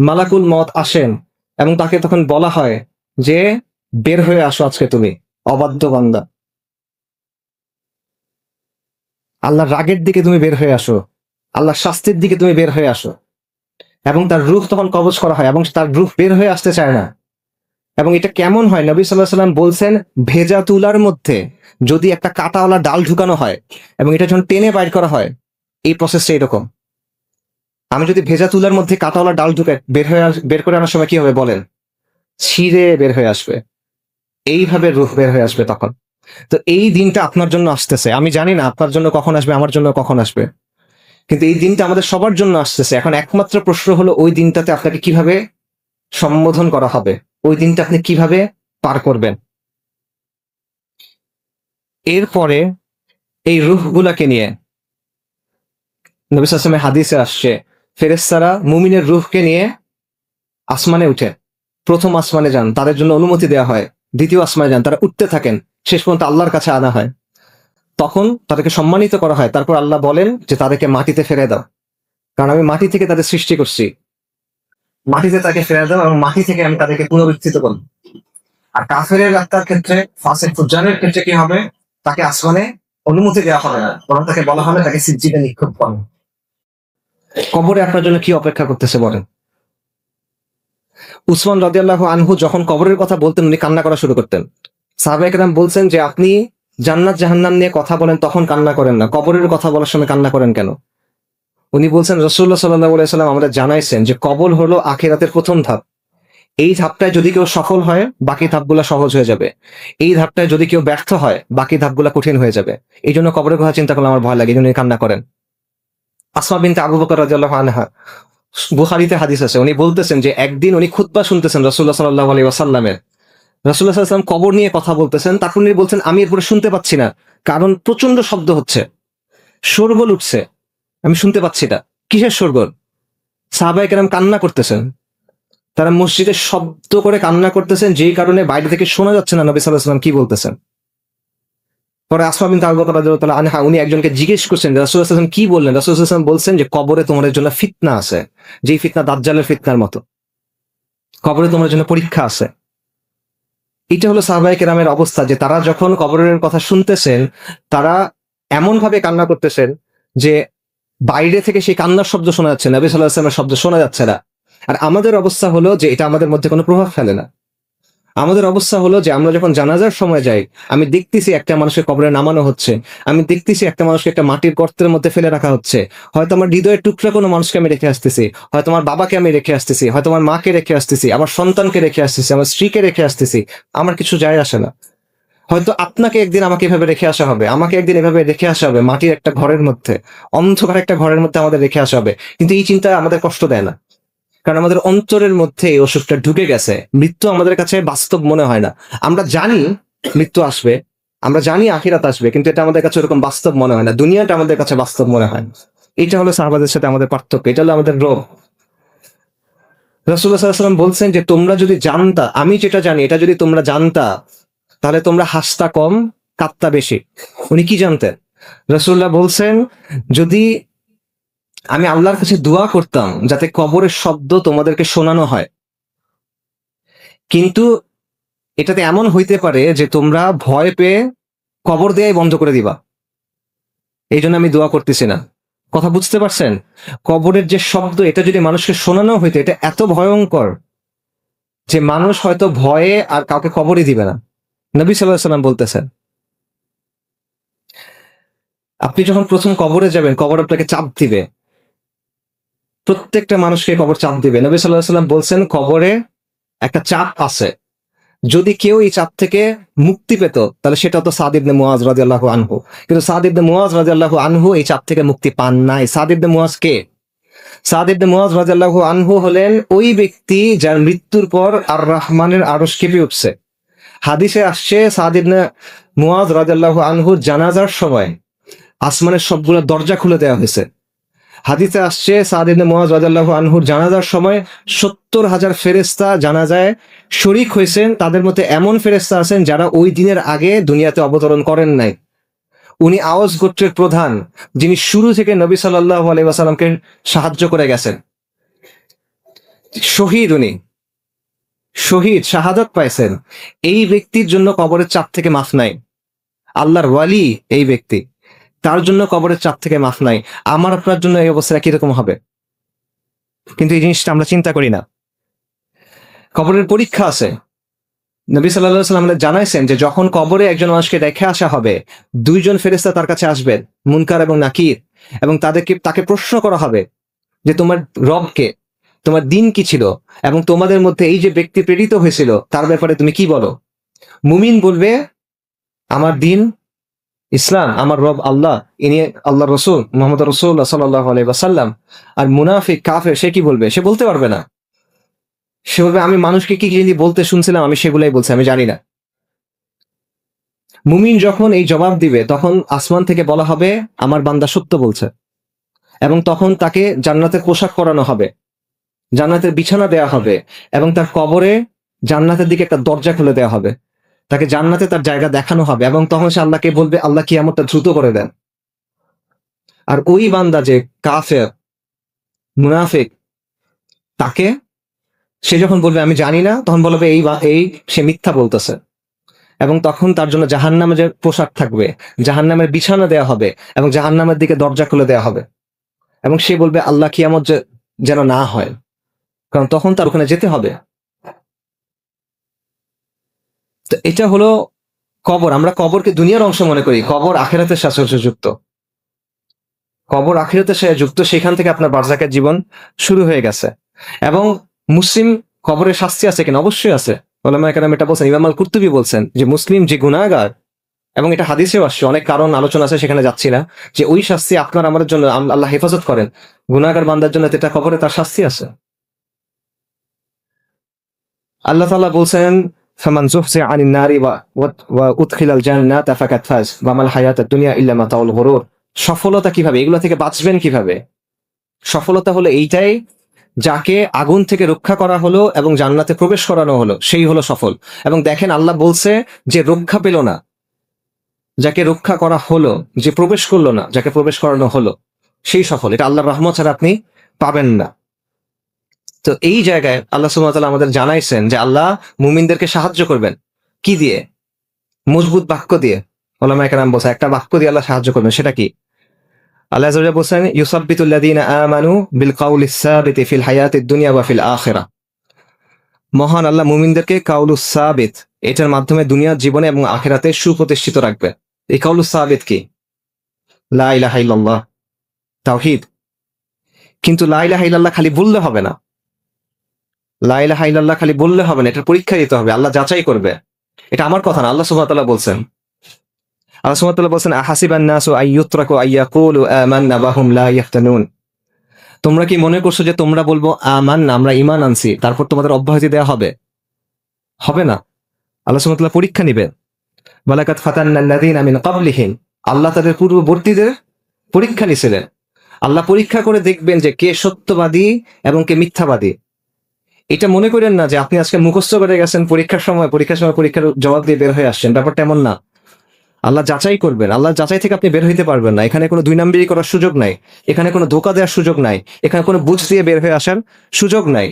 মালাকুল মউত আসেন এবং তাকে তখন বলা হয় যে বের হয়ে আসো আজকে তুমি অবাধ্য বান্দা, আল্লাহর রাগের দিকে তুমি বের হয়ে আসো, আল্লাহর শাস্তির দিকে তুমি বের হয়ে আসো। এবং তার রূহ তখন কবজ করা হয় এবং তার রূহ বের হয়ে আসতে চায় না। এবং এটা কেমন হয়? নবী সাল্লাল্লাহু আলাইহি ওয়াসাল্লাম বলছেন ভেজা তুলার মধ্যে যদি একটা কাঁটাওয়ালা ডাল ঢুকানো হয় এবং এটা যখন টেনে বাইর করা হয়, এই প্রসেসটা এরকম। আমি যদি ভেজা তুলার মধ্যে কাঁটাওয়ালা ডাল ঢুকে বের করে আনার সময় কি হবে বলেন? ছিঁড়ে বের হয়ে আসবে, এইভাবে রূহ বের হয়ে আসবে তখন। তো এই দিনটা আপনার জন্য আসতেছে। আমি জানি না আপনার জন্য কখন আসবে, আমার জন্য কখন আসবে, কিন্তু এই দিনটা আমাদের সবার জন্য আসতেছে। এখন একমাত্র প্রশ্ন হলো ওই দিনটাতে আপনাকে কিভাবে সম্বোধন করা হবে, ওই দিনটা আপনি কিভাবে পার করবেন। এরপরে এই রূহগুলাকে নিয়ে নবী সাল্লাল্লাহু আলাইহি ওয়াসাল্লামের হাদিসে আসছে ফেরেশতারা মুমিনের রূহকে নিয়ে আসমানে উঠে, প্রথম আসমানে যান, তাদের জন্য অনুমতি দেওয়া হয়, দ্বিতীয় আসমানে যান, তারা উঠতে থাকেন, শেষ পর্যন্ত আল্লাহর কাছে আনা হয়। তখন তাদেরকে সম্মানিত করা হয়। তারপর আল্লাহ বলেন যে তাদেরকে মাটিতে ফেলে দাও, কারণ আমি মাটি থেকে তাদের সৃষ্টি করছি, মাটিতে তাকে ফেলে দাও এবং মাটি থেকে আমি তাদেরকে পুনরুত্থিত করব। আর কাফেরের আত্মার ক্ষেত্রে, ফাসিক ফুজ্জারের ক্ষেত্রে কি হবে? তাকে আসমানে অনুমতি দেওয়া হবে না, বরং তাকে বলা হবে তাকে সিজ্জিনে নিক্ষেপ করো। কবরে আপনার জন্য কি অপেক্ষা করতেছে বলেন? উসমান রাদিয়াল্লাহু আনহু যখন কবরের কথা বলতেন উনি কান্না করা শুরু করতেন। সাহাবায়ে কেরাম বলছেন যে আপনি জান্নাত জাহান্নাম নিয়ে কথা বলেন তখন কান্না করেন না, কবরের কথা বলার সময় কান্না করেন কেন? উনি বলছেন রাসূলুল্লাহ সাল্লাল্লাহু আলাইহি সাল্লাম আমাদের জানাইছেন যে কবর হলো আখিরাতের প্রথম ধাপ। এই ধাপটায় যদি কেউ সফল হয় বাকি ধাপগুলা সহজ হয়ে যাবে, এই ধাপটায় যদি কেউ ব্যর্থ হয় বাকি ধাপগুলা কঠিন হয়ে যাবে। এই জন্য কবরের কথা চিন্তা করলে আমার ভয় লাগে, এই জন্য উনি কান্না করেন। আসমা বিনতে আবু বকর রাদিয়াল্লাহু আনহা, বুখারীতে হাদিস আছে, উনি বলতেছেন যে একদিন উনি খুতবা শুনতেছেন রাসূলুল্লাহ সাল্লাল্লাহু আলাইহি ওয়াসাল্লামের। রাসূলুল্লাহ সাল্লাল্লাহু আলাইহি ওয়াসাল্লাম কবর নিয়ে কথা বলতেছেন, তারপর উনি বলছেন আমি এরপরে শুনতে পাচ্ছি না, কারণ প্রচন্ড শব্দ হচ্ছে, শোরগোল উঠছে, আমি শুনতে পাচ্ছি না। কিসের শোরগোল? সাহাবায়ে কেরাম কান্না করতেছেন, তারা মসজিদে শব্দ করে কান্না করতেছেন, যেই কারণে বাইরে থেকে শোনা যাচ্ছে না নবী সাল্লাল্লাহু আলাইহি ওয়াসাল্লাম কি বলতেছেন। পরে আসমা বিনতে আবু বকর রাদিয়াল্লাহু তাআলা আনহা উনি একজনকে জিজ্ঞেস করছেন রাসূলুল্লাহ সাল্লাল্লাহু আলাইহি ওয়াসাল্লাম কি বললেন। রাসূলুল্লাহ সাল্লাল্লাহু আলাইহি ওয়াসাল্লাম বলছেন যে কবরে তোমাদের জন্য ফিতনা আছে, যেই ফিতনা দাজ্জালের ফিতনার মতো। কবরে তোমার জন্য পরীক্ষা আছে। এটা হলো সাহাবায়ে কেরামের অবস্থা, যে তারা যখন কবরের কথা শুনতেছেন তারা এমন ভাবে কান্না করতেছেন যে বাইরে থেকে সেই কান্নার শব্দ শোনা যাচ্ছে না, নবী সাল্লাল্লাহু আলাইহি ওয়াসাল্লামের শব্দ শোনা যাচ্ছে না। আর আমাদের অবস্থা হলো যে এটা আমাদের মধ্যে কোনো প্রভাব ফেলে না। আমাদের অবস্থা হলো যে আমরা যখন জানাজার সময় যাই, আমি দেখতেছি একটা মানুষকে কবরে নামানো হচ্ছে, আমি দেখতেছি একটা মানুষকে একটা মাটির গর্তের মধ্যে ফেলে রাখা হচ্ছে। হয়তো আমার হৃদয়ের টুকরা কোনো মানুষকে আমি রেখে আসতেছি, হয়তো আমার বাবাকে আমি রেখে আসতেছি, হয়তো আমার মাকে রেখে আসতেছি, আমার সন্তানকে রেখে আসতেছি, আমার স্ত্রীকে রেখে আসতেছি, আমার কিছু যায় আসে না। হয়তো আপনাকে একদিন আমাকে এভাবে রেখে আসা হবে, আমাকে একদিন এভাবে রেখে আসা হবে মাটির একটা ঘরের মধ্যে, অন্ধকার একটা ঘরের মধ্যে আমাদের রেখে আসা হবে। কিন্তু এই চিন্তা আমাদের কষ্ট দেয় না, কারণ আমাদের অন্তরের মধ্যে এই অসুখটা ঢুকে গেছে। মৃত্যু আমাদের কাছে বাস্তব মনে হয় না। আমরা জানি মৃত্যু আসবে, আমরা জানি আখিরাত আসবে, কিন্তু এটা আমাদের কাছে ওরকম বাস্তব মনে হয় না, দুনিয়াটা আমাদের কাছে বাস্তব মনে হয় না। এটা হলো সাহাবাদের সাথে আমাদের পার্থক্য, এটা হলো আমাদের রোগ। রাসূলুল্লাহ সাল্লাল্লাহু আলাইহি ওয়াসাল্লাম বলছেন যে তোমরা যদি জানতা আমি যেটা জানি এটা যদি তোমরা জানতা তাহলে তোমরা হাসতা কম, কাঁদতা বেশি। উনি কি জানতেন? রাসূলুল্লাহ বলছেন যদি আমি আল্লাহর কাছে দোয়া করতাম যাতে কবরের শব্দ তোমাদেরকে শোনানো হয়, কিন্তু এটাতে এমন হইতে পারে যে তোমরা ভয় পেয়ে কবর দেয়াই বন্ধ করে দিবা, এই জন্য আমি দোয়া করতেছি না। কথা বুঝতে পারছেন? কবরের যে শব্দ এটা যদি মানুষকে শোনানো হইতো, এটা এত ভয়ঙ্কর যে মানুষ হয়তো ভয়ে আর কাউকে কবরই দিবে না। নবী সাল্লাল্লাহু আলাইহি সাল্লাম বলতেছেন আপনি যখন প্রথম কবরে যাবেন কবর আপনাকে চাপ দিবে, প্রত্যেকটা মানুষকে কবর চাপ দিবে। নবী সাল্লাল্লাহু আলাইহি সাল্লাম বলছেন কবরে একটা চাপ আছে, যদি কেউ এই চাপ থেকে মুক্তি পেত তাহলে সেটা তো সাদ ইবনে মুআজ রাদিয়াল্লাহু আনহু। কিন্তু সাদ ইবনে মুআজ রাদিয়াল্লাহু আনহু এই চাপ থেকে মুক্তি পান নাই। সাদ ইবনে মুআজ কে? সাদ ইবনে মুআজ রাদিয়াল্লাহু আনহু হলেন ওই ব্যক্তি যার মৃত্যুর পর আর রহমানের আরশ কেঁপে উঠছে। হাদিসে আসছে সাদ ইবনে মুআজ রাদিয়াল্লাহু আনহুর জানাজার সময় আসমানের সবগুলো দরজা খুলে দেওয়া হয়েছে। হাদিসে আসছে সাদ ইবনে মুআজ রাদিয়াল্লাহু আনহুর জানাজার সময় ৭০,০০০ ফেরেশতা জানাজায় শরীক হয়েছেন। তাদের মধ্যে এমন ফেরেশতা আছেন যারা ওই দিনের আগে দুনিয়াতে অবতরণ করেন নাই। উনি আওস গোত্রের প্রধান, যিনি শুরু থেকে নবী সাল্লাল্লাহু আলাইহি ওয়াসাল্লামকে সাহায্য করে গেছেন। শহীদ, উনি শহীদ, শাহাদাত পাইছেন। এই ব্যক্তির জন্য কবরের চাপ থেকে মাফ নাই। আল্লাহর ওয়ালি এই ব্যক্তি, তার জন্য কবরের চাপ থেকে মাফ নাই। আমার আপনার জন্য এই অবস্থা কিরকম হবে? কিন্তু এই জিনিসটা আমরা চিন্তা করি না। কবরের পরীক্ষা আছে। নবী সাল্লাল্লাহু আলাইহি ওয়াসাল্লাম আমাদের জানাইছেন যে যখন কবরে একজন মানুষকে রেখে আসা হবে, দুইজন ফেরেশতা তার কাছে আসবেন, মুনকার এবং নাকির, এবং তাকে প্রশ্ন করা হবে যে তোমার রব কে, তোমার দিন কি ছিল, এবং তোমাদের মধ্যে এই যে ব্যক্তি প্রেরিত হয়েছিল তার ব্যাপারে তুমি কি বলো? মুমিন বলবে আমার দিন ইসলাম, আমার রব আল্লাহ, ইনি আল্লাহ রসুল মুহাম্মদ রাসূলুল্লাহ সাল্লাল্লাহু আলাইহি ওয়াসাল্লাম। আর মুনাফিক কাফের সে কি বলবে? সে বলতে পারবে না। সে বলবে আমি মানুষকে কি কি বলতে শুনছিলাম আমি সেগুলাই বলছি, আমি জানি না। মুমিন যখন এই জবাব দিবে তখন আসমান থেকে বলা হবে আমার বান্দা সত্য বলছে, এবং তখন তাকে জান্নাতের পোশাক পরানো হবে, জান্নাতের বিছানা দেয়া হবে, এবং তার কবরে জান্নাতের দিকে একটা দরজা খুলে দেওয়া হবে, তাকে জান্নাতে তার জায়গা দেখানো হবে, এবং তখন সে আল্লাহকে বলবে আল্লাহ কিয়ামতটা দ্রুত করে দেন। আর ওই বান্দা যে কাফের মুনাফিক, তাকে সে যখন বলবে আমি জানি না, তখন বলবে এই সে মিথ্যা বলতেছে। এবং তখন তার জন্য জাহান্নামে যে পোশাক থাকবে, জাহান্নামের বিছানা দেয়া হবে, এবং জাহান্নামের দিকে দরজা খুলে দেয়া হবে, এবং সে বলবে আল্লাহ কিয়ামত যেন না হয়, কারণ তখন তার ওখানে যেতে হবে। তো এটা হলো কবর। আমরা কবরকে দুনিয়ার অংশ মনে করি, কবর আখিরাতের সাথে যুক্ত। কবর আখিরাতের সাথে যুক্ত, সেখান থেকে আপনার বারজাকের জীবন শুরু হয়ে গেছে। এবং মুসলিম কবরের শাস্তি আছে কিনা? অবশ্যই আছে। ওলামায়ে কেরাম এটা বলছেন, ইমাম আল কুরতুবী বলছেন যে মুসলিম যে গুনাহগার, এবং এটা হাদিসেও আসছে, অনেক কারণ আলোচনা আছে, সেখানে যাচ্ছি না, যে ওই শাস্তি আপনার আমাদের জন্য আল্লাহ হেফাজত করেন, গুনাহগার বান্দার জন্য এটা কবরে তার শাস্তি আছে। আল্লাহ তাআলা বলছেন ফামান যুহজিহা আনিন নারি ওয়া উদখিলাল জান্নাতা ফাকাদ ফাজ ওয়া মাল হায়াতুদ দুনিয়া ইল্লা মাতাউল গুরুর। সফলতা কিভাবে, এগুলো থেকে বাঁচবেন কিভাবে? সফলতা হলো এইটাই, যাকে আগুন থেকে রক্ষা করা হলো এবং জান্নাতে প্রবেশ করানো হলো, সেই হলো সফল। এবং দেখেন আল্লাহ বলছে যে রক্ষা পেল না, যাকে রক্ষা করা হলো, যে প্রবেশ করলো না, যাকে প্রবেশ করানো হলো, সেই সফল। এটা আল্লাহর রহমত ছাড়া আপনি পাবেন না। তো এই জায়গায় আল্লাহ সুবহানাহু ওয়া তাআলা আমাদের জানাইছেন যে আল্লাহ মুমিনদেরকে সাহায্য করবেন। কি দিয়ে? মজবুত বাক্য দিয়ে। ওলামায়ে কেরাম বলছে একটা বাক্য দিয়ে আল্লাহ সাহায্য করবেন, সেটা কি? আল্লাহ আযজা ওয়া জাল্লা বলছেন ইউসাব্বিতুল লাযীনা আমানু বিল কাউলিস সাবিতি ফিল হায়াতিদ দুনিয়া ওয়া ফিল আখিরাহ। মহান আল্লাহ মুমিনদেরকে কাউলুস সাবিত, এটার মাধ্যমে দুনিয়ার জীবনে এবং আখিরাতে সুপ্রতিষ্ঠিত রাখবে। এই কাউলুস সাবিত কি? লা ইলাহা ইল্লাল্লাহ, তাওহীদ। কিন্তু লা ইলাহা ইল্লাল্লাহ খালি বললে হবে না। লা ইলাহা ইল্লাল্লাহ খালি বললে হবে না, এটার পরীক্ষা দিতে হবে, আল্লাহ যাচাই করবে। এটা আমার কথা না, আল্লাহ সুবহানাহু ওয়া তাআলা বলছেন। আল্লাহ সুবহানাহু ওয়া তাআলা বলছেন আহাসিবান নাসু আইয়ুতরাকু আইয়াকুলু আমান্না ওয়া হুম লা ইফতানুন। তোমরা কি মনে করছো যে তোমরা বলবো আমান্না, আমরা ঈমান আনছি, তারপর তোমাদের অব্যাহতি দেয়া হবে? হবে না। আল্লাহ সুবহানাহু ওয়া তাআলা পরীক্ষা নিবেন। ওয়ালাকাদ ফাতান্নাল লাযীনা মিন ক্বাবলিহিম, আল্লাহ তাদের পূর্ববর্তীদের পরীক্ষা নিছিলেন। আল্লাহ পরীক্ষা করে দেখবেন যে কে সত্যবাদী এবং কে মিথ্যাবাদী। এটা মনে করেন না যে আপনি আজকে মুখস্থ করে গেছেন, পরীক্ষার সময় পরীক্ষার জবাব দিয়ে বের হয়ে আসছেন, ব্যাপারটা এমন না। আল্লাহ যাচাই করবেন, আল্লাহ যাচাই থেকে আপনি বের হইতে পারবেন না। এখানে কোনো দুই নাম্বারি করার সুযোগ নাই, এখানে কোনো ধোঁকা দেওয়ার সুযোগ নাই, এখানে কোনো বুঝ দিয়ে বের হয়ে আসার সুযোগ নাই।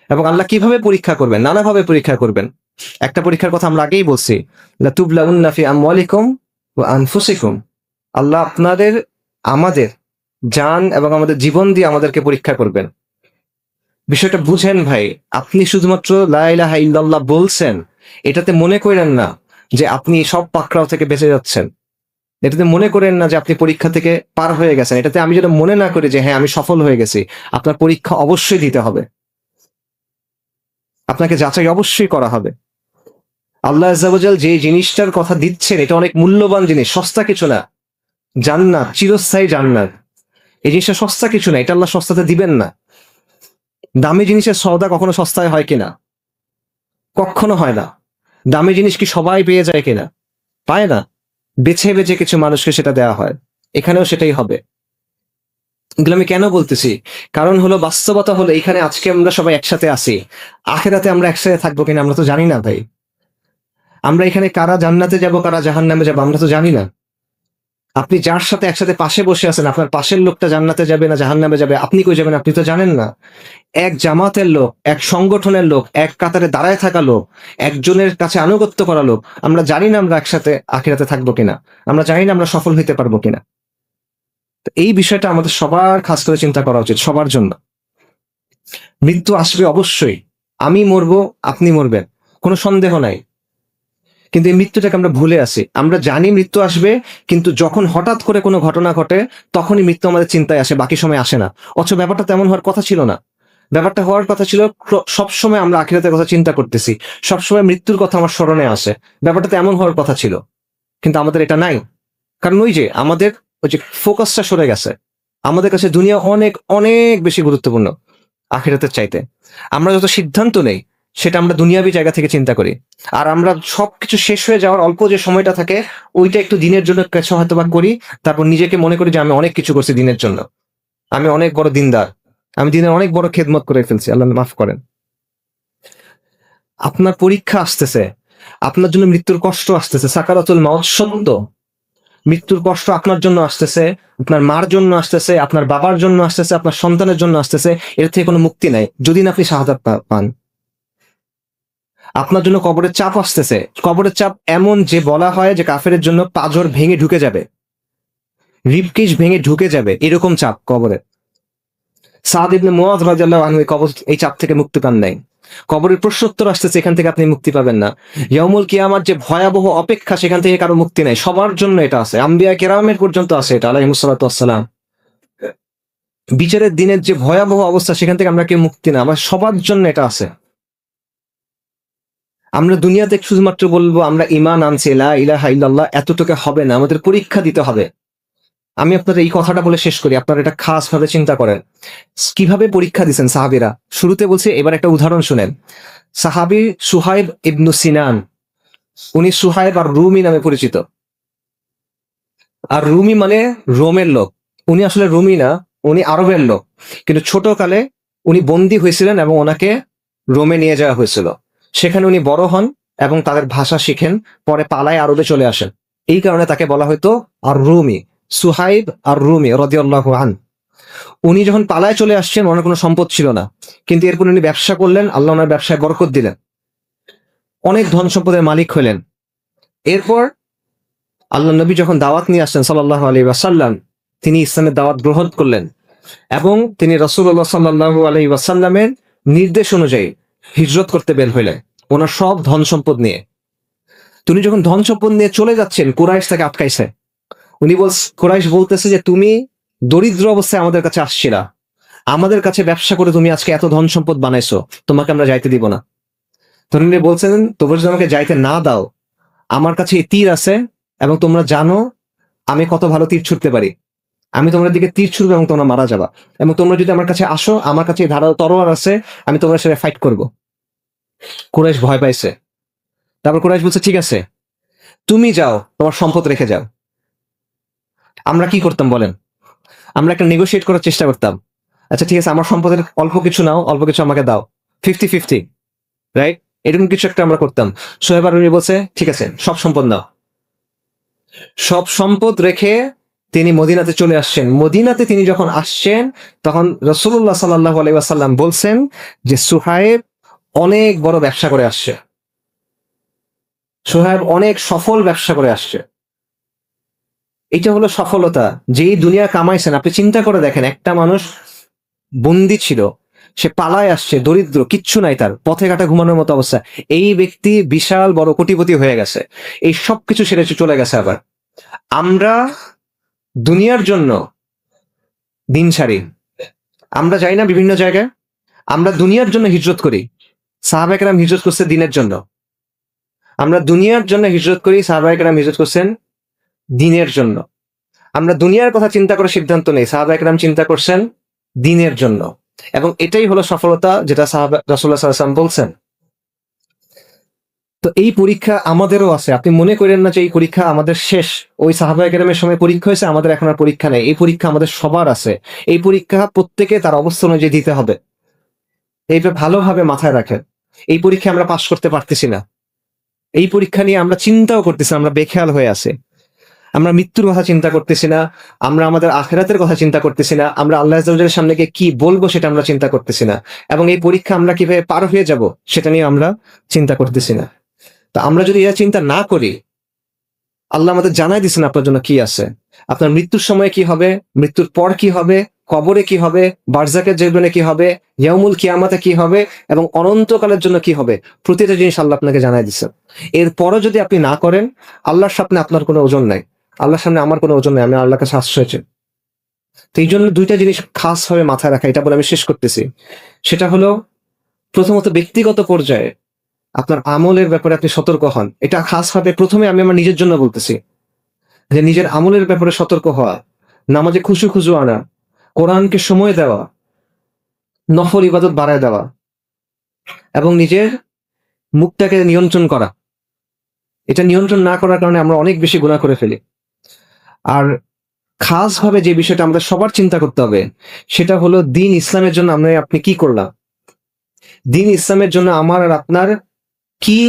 এবং আল্লাহ কিভাবে পরীক্ষা করবেন? নানাভাবে পরীক্ষা করবেন। একটা পরীক্ষার কথা আমরা আগেই বলছি, লাতুবলাউন্না ফি আমওয়ালিকুম ওয়া আনফুসিকুম। আল্লাহ আপনাদের, আমাদের জান এবং আমাদের জীবন দিয়ে আমাদেরকে পরীক্ষা করবেন। বিষয়টা বুঝেন ভাই। আপনি শুধুমাত্র লা ইলাহা ইল্লাল্লাহ বলছেন, এটাতে মনে করেন না যে আপনি সব পাকড়াও থেকে বেঁচে যাচ্ছেন। এটাতে মনে করেন না যে আপনি পরীক্ষা থেকে পার হয়ে গেছেন। এটাতে আমি যেটা মনে না করি যে হ্যাঁ আমি সফল হয়ে গেছি। আপনার পরীক্ষা অবশ্যই দিতে হবে, আপনাকে যাচাই অবশ্যই করা হবে। আল্লাহ আযজা ওয়া জাল যে জিনিসটার কথা দিচ্ছেন, এটা অনেক মূল্যবান জিনিস, সস্তা কিছু না। জান্নাত, চিরস্থায়ী জান্নাত, এই জিনিসটা সস্তা কিছু না, এটা আল্লাহ সস্তাতে দিবেন না। দামি জিনিসের সওদা কখনো সস্তায় হয় কিনা? কখনো হয় না। দামি জিনিস কি সবাই পেয়ে যায় কিনা? পায় না। বেছে বেছে কিছু মানুষকে সেটা দেওয়া হয়। এখানেও সেটাই হবে। এগুলো আমি কেন বলতেছি? কারণ হলো বাস্তবতা হলো এখানে আজকে আমরা সবাই একসাথে আছি, আখিরাতে আমরা একসাথে থাকবো কিনা আমরা তো জানি না ভাই। আমরা এখানে কারা জান্নাতে যাব, কারা জাহান্নামে যাব, আমরা তো জানি না। আপনি যার সাথে একসাথে পাশে বসে আছেন, আপনার পাশের লোকটা জান্নাতে যাবে না জাহান্নামে যাবে, আপনি কই যাবেন আপনি তো জানেন না। এক জামাতের লোক, এক সংগঠনের লোক, এক কাতারে দাঁড়ায় থাকা লোক, একজনের কাছে আনুগত্য করা লোক, আমরা জানি না আমরা একসাথে আখিরাতে থাকবো কিনা, আমরা জানি না আমরা সফল হইতে পারবো কিনা। তো এই বিষয়টা আমাদের সবার খাস করে চিন্তা করা উচিত, সবার জন্য। মৃত্যু আসবে অবশ্যই, আমি মরবো, আপনি মরবেন, কোনো সন্দেহ নাই। কিন্তু এই মৃত্যুটাকে আমরা ভুলে আসি। আমরা জানি মৃত্যু আসবে, কিন্তু যখন হঠাৎ করে কোনো ঘটনা ঘটে তখনই মৃত্যু আমাদের চিন্তায় আসে, বাকি সময় আসে না। অথচ ব্যাপারটা তেমন হওয়ার কথা ছিল না। ব্যাপারটা হওয়ার কথা ছিল সবসময় আমরা আখিরাতের কথা চিন্তা করতেছি, সবসময় মৃত্যুর কথা আমার স্মরণে আসে। ব্যাপারটা তো এমন হওয়ার কথা ছিল, কিন্তু আমাদের এটা নাই। কারণ ওই যে আমাদের ওই যে ফোকাসটা সরে গেছে। আমাদের কাছে দুনিয়া অনেক অনেক বেশি গুরুত্বপূর্ণ আখিরাতের চাইতে। আমরা যত সিদ্ধান্ত নেই সেটা আমরা দুনিয়াবি জায়গা থেকে চিন্তা করি। আর আমরা সবকিছু শেষ হয়ে যাওয়ার অল্প যে সময়টা থাকে, ওইটা একটু দিনের জন্য কিছু হয়তো বা করি, তারপর নিজেকে মনে করি যে আমি অনেক কিছু করছি দিনের জন্য, আমি অনেক বড় দিনদার, আমি দিনের অনেক বড় খেদমত করে ফেলছি, আল্লাহ মাফ করেন। আপনার পরীক্ষা আসতেছে, আপনার জন্য মৃত্যুর কষ্ট আসতেছে, সাকারাতুল মাউত সত্য। মৃত্যুর কষ্ট আপনার জন্য আসতেছে, আপনার মার জন্য আসতেছে, আপনার বাবার জন্য আসতেছে, আপনার সন্তানের জন্য আসতেছে। এর থেকে কোনো মুক্তি নাই যদি না আপনি শাহাদাত পান। আপনার জন্য কবরের চাপ আসতেছে, কবরের চাপ এমন যে বলা হয় যে কাফেরের জন্য পাঁজর ভেঙে ঢুকে যাবে, রিবকেজ ভেঙে ঢুকে যাবে, এরকম চাপ কবরে। সাদ ইবনে মুআয রাদিয়াল্লাহু আনহু এই চাপ থেকে মুক্তি পান নাই। কবরের প্রশ্নোত্তর আসতেছে, এখান থেকে আপনি মুক্তি পাবেন না। ইয়াউমুল কিয়ামার যে ভয়াবহ অপেক্ষা, সেখান থেকে কারো মুক্তি নাই, সবার জন্য এটা আছে, আম্বিয়া কেরামের পর্যন্ত আছে এটা, আলাইহিস সালাতু ওয়াসসালাম। বিচারের দিনের যে ভয়াবহ অবস্থা, সেখান থেকে আমরা কেউ মুক্তি না, আমার সবার জন্য এটা আছে। আমরা দুনিয়াতে শুধুমাত্র বলবো আমরা ঈমান আনছি, লা ইলাহা ইল্লাল্লাহ, এতটুকু হবে না, আমাদের পরীক্ষা দিতে হবে। আমি আপনাদের এই কথাটা বলে শেষ করি, আপনারা এটা খাস ভাবে চিন্তা করেন কিভাবে পরীক্ষা দিচ্ছেন সাহাবীরা। শুরুতে বলছি, এবার একটা উদাহরণ শুনেন। সাহাবী সুহাইব ইবনু সিনান, উনি সুহাইব আর রুমি নামে পরিচিত। আর রুমি মানে রোমের লোক। উনি আসলে রুমি না, উনি আরবের লোক, কিন্তু ছোটকালে উনি বন্দী হয়েছিলেন এবং ওনাকে রোমে নিয়ে যাওয়া হয়েছিল। সেখানে উনি বড় হন এবং তাদের ভাষা শিখেন, পরে পালায় আরবে চলে আসেন। এই কারণে তাকে বলা হয়তো আর রুমি, সুহাইব আর রুমি রাদিয়াল্লাহু আনহু। উনি যখন পালায় চলে আসছেন, ওনার কোনো সম্পদ ছিল না, কিন্তু এরপর উনি ব্যবসা করলেন, আল্লাহ ওনার ব্যবসায় বরকত দিলেন, অনেক ধন সম্পদের মালিক হলেন। এরপর আল্লাহ নবী যখন দাওয়াত নিয়ে আসলেন সাল্লাল্লাহু আলাইহি ওয়াসাল্লাম, তিনি ইসলামের দাওয়াত গ্রহণ করলেন এবং তিনি রাসূলুল্লাহ সাল্লাল্লাহু আলাইহি ওয়াসাল্লামের নির্দেশ অনুযায়ী হিজরত করতে বের হইলেন, ওনার সব ধন সম্পদ নিয়ে। তিনি যখন ধন সম্পদ নিয়ে চলে যাচ্ছেন, কুরাইশ তাকে আটকাইছে। কুরাইশ বলতেছে যে তুমি দরিদ্র অবস্থায় আমাদের কাছে আসছিলা, আমাদের কাছে ব্যবসা করে তুমি আজকে এত ধন সম্পদ বানাইছো, তোমাকে আমরা যাইতে দিব না। তিনি বলছেন, তোমরা যদি আমাকে যাইতে না দাও, আমার কাছে এই তীর আছে এবং তোমরা জানো আমি কত ভালো তীর ছুটতে পারি, আমি তোমার দিকে তীর ছুড়বো এবং তোমরা মারা যাবা, এবং তোমরা যদি আমার কাছে আসো, আমার কাছে ধারালো তরোয়ার আছে, আমি তোমার সাথে ফাইট করব। কুরাইশ ভয় পাইছে। তারপর কুরাইশ বলছে, ঠিক আছে তুমি যাও, তোমার সম্পদ রেখে যাও। আমরা কি করতাম বলেন? আমরা একটা নেগোশিয়েট করার চেষ্টা করতাম, আচ্ছা ঠিক আছে আমার সম্পদের অল্প কিছু নাও, অল্প কিছু আমাকে দাও, 50-50, রাইট? এরকম কিছু একটা আমরা করতাম। সোহেব আর রুমি বলছে, ঠিক আছে সব সম্পদ নাও। সব সম্পদ রেখে তিনি মদিনাতে চলে আসছেন। মদিনাতে তিনি যখন আসছেন, তখন রাসূলুল্লাহ সাল্লাল্লাহু আলাইহি ওয়াসাল্লাম বলছেন যে সুহাইব অনেক বড় ব্যবসা করে আসছে, সুহাইব অনেক সফল ব্যবসা করে আসছে। এটা হলো সফলতা, যেই দুনিয়া কামাইছেন। আপনি চিন্তা করে দেখেন, একটা মানুষ বন্দী ছিল, সে পালায় আসছে, দরিদ্র, কিচ্ছু নাই, তার পথে ঘাটা ঘুমানোর মতো অবস্থা। এই ব্যক্তি বিশাল বড় কোটিপতি হয়ে গেছে, এই সব কিছু ছেড়ে চলে গেছে। আবার আমরা দুনিয়ার জন্য দিন ছাড়ি, আমরা যাই না বিভিন্ন জায়গায়, আমরা দুনিয়ার জন্য হিজরত করি। সাহাবায়ে কেরাম হিজরত করছে দিনের জন্য, আমরা দুনিয়ার জন্য হিজরত করি, সাহাবায়ে কেরাম হিজরত করছেন দিনের জন্য। আমরা দুনিয়ার কথা চিন্তা করে সিদ্ধান্ত নেই, সাহাবায়ে কেরাম চিন্তা করছেন দিনের জন্য। এবং এটাই হলো সফলতা, যেটা রাসূলুল্লাহ সাল্লাল্লাহু আলাইহি ওয়াসাল্লাম বলছেন। তো এই পরীক্ষা আমাদেরও আছে, আপনি মনে করেন না যে এই পরীক্ষা আমাদের শেষ। ওই সাহাবায়ে কেরামের সময় পরীক্ষা হয়েছে, আমাদের এখন আর পরীক্ষা নেই। এই পরীক্ষা আমাদের সবার আছে। এই পরীক্ষা প্রত্যেকে তার অবস্থা অনুযায়ী দিতে হবে। এইটা ভালোভাবে মাথায় রাখেন। এই পরীক্ষা আমরা পাশ করতে পারতেছি না, এই পরীক্ষা নিয়ে আমরা চিন্তাও করতেছি, আমরা বেখেয়াল হয়ে আছি। আমরা মৃত্যুর কথা চিন্তা করতেছি না, আমরা আমাদের আখিরাতের কথা চিন্তা করতেছি না, আমরা আল্লাহ আযজা ওয়া জাল্লার সামনে গিয়ে কি বলবো সেটা আমরা চিন্তা করতেছি না, এবং এই পরীক্ষা আমরা কিভাবে পার হয়ে যাব সেটা নিয়ে আমরা চিন্তা করতেছি না। তো আমরা যদি এটা চিন্তা না করি, আল্লাহ আমাদের জানাই দিচ্ছেন আপনার জন্য কি আছে, আপনার মৃত্যুর সময় কি হবে, মৃত্যুর পর কি হবে, কবরে কি হবে, বারজাকের জীবনে কি হবে, ইয়াউমুল কিয়ামাতে কি হবে, এবং অনন্তকালের জন্য কি হবে, প্রতিটা জিনিস আল্লাহ আপনাকে জানাই দিচ্ছেন। এরপরও যদি আপনি না করেন, আল্লাহর সামনে আপনার কোনো ওজন নাই, আল্লাহর সামনে আমার কোনো ওজন নাই, আমি আল্লাহর কাছে আশ্রয় চাই। তো এই জন্য দুইটা জিনিস খাস ভাবে মাথায় রাখা, এটা বলে আমি শেষ করতেছি। সেটা হলো, প্রথমত ব্যক্তিগত পর্যায়ে আপনার আমলের ব্যাপারে আপনি সতর্ক হন। এটা খাস ভাবে প্রথমে আমি আমার নিজের জন্য বলতেছি, যে নিজের আমলের ব্যাপারে সতর্ক হওয়া, নামাজে খুশু আনা, কোরআনকে সময় দেওয়া, নফল ইবাদত বাড়ায় দেওয়া, এবং নিজের মুখটাকে নিয়ন্ত্রণ করা। এটা নিয়ন্ত্রণ না করার কারণে আমরা অনেক বেশি গুনাহ করে ফেলি। আর খাস ভাবে যে বিষয়টা আমাদের সবার চিন্তা করতে হবে, সেটা হলো দ্বীন ইসলামের জন্য আপনি কি করলাম, দ্বীন ইসলামের জন্য আমার আর আপনার কি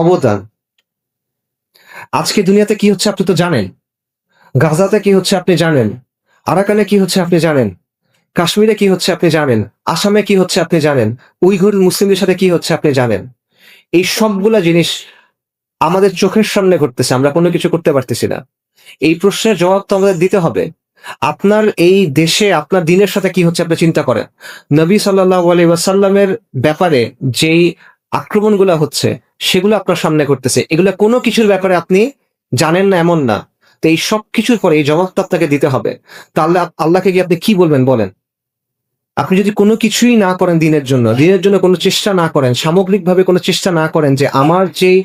অবদান। আজকে দুনিয়াতে কি হচ্ছে আপনি তো জানেন, গাজাতে কি হচ্ছে আপনি জানেন, আরাকানে কি হচ্ছে আপনি জানেন, কাশ্মীরে কি হচ্ছে আপনি জানেন, আসামে কি হচ্ছে আপনি জানেন, উইঘুর মুসলিমদের সাথে কি হচ্ছে আপনি জানেন। এই সবগুলা জিনিস আমাদের চোখের সামনে ঘটতেছে, আমরা কোনো কিছু করতে পারতেছি না। এই প্রশ্নের জবাব তো আমাদের দিতে হবে। আপনার এই দেশে আপনার দিনের সাথে কি হচ্ছে আপনি চিন্তা করেন। নবী সাল্লাল্লাহু আলাইহি ওয়াসাল্লামের ব্যাপারে যেই আক্রমণগুলো হচ্ছে সেগুলো আপনার সামনে ঘটতেছে, এগুলা কোনো কিছুর ব্যাপারে আপনি জানেন না এমন না। তো এই সব কিছুর পরে এই জবাবটা আপনাকে দিতে হবে। তাহলে আল্লাহকে গিয়ে আপনি কি বলবেন বলেন? আপনি যদি কোনো কিছুই না করেন দিনের জন্য কোনো চেষ্টা না করেন, সামগ্রিকভাবে কোনো চেষ্টা না করেন যে আমার যেই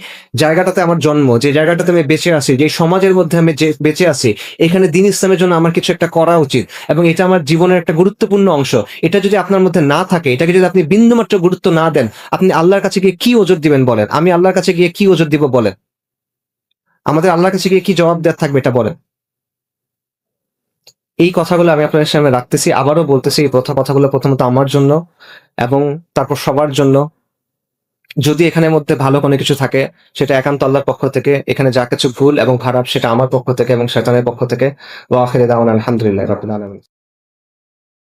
জায়গাটাতে আমার জন্ম, যে জায়গাটাতে আমি বেঁচে আছি, যে সমাজের মধ্যে আমি যে বেঁচে আছি, এখানে দ্বীন ইসলামের জন্য আমার কিছু একটা করা উচিত এবং এটা আমার জীবনের একটা গুরুত্বপূর্ণ অংশ। এটা যদি আপনার মধ্যে না থাকে, এটাকে যদি আপনি বিন্দুমাত্র গুরুত্ব না দেন, আপনি আল্লাহর কাছে গিয়ে কি ওজর দিবেন বলেন? আমি আল্লাহর কাছে গিয়ে কি ওজর দিব বলেন? আমাদের আল্লাহর কাছে গিয়ে কি জবাব দেওয়ার থাকবে এটা বলেন? এই কথাগুলো আমি আপনাদের সামনে রাখতেছি। আবারও বলতেছি, এই কথাগুলো প্রথমত আমার জন্য এবং তারপর সবার জন্য। যদি এখানের মধ্যে ভালো কোনো কিছু থাকে, সেটা একান্ত আল্লাহর পক্ষ থেকে। এখানে যা কিছু ভুল এবং খারাপ, সেটা আমার পক্ষ থেকে এবং শয়তানের পক্ষ থেকে। ওয়া আখিরু দাওয়ানা আলহামদুলিল্লাহি রাব্বিল আলামিন।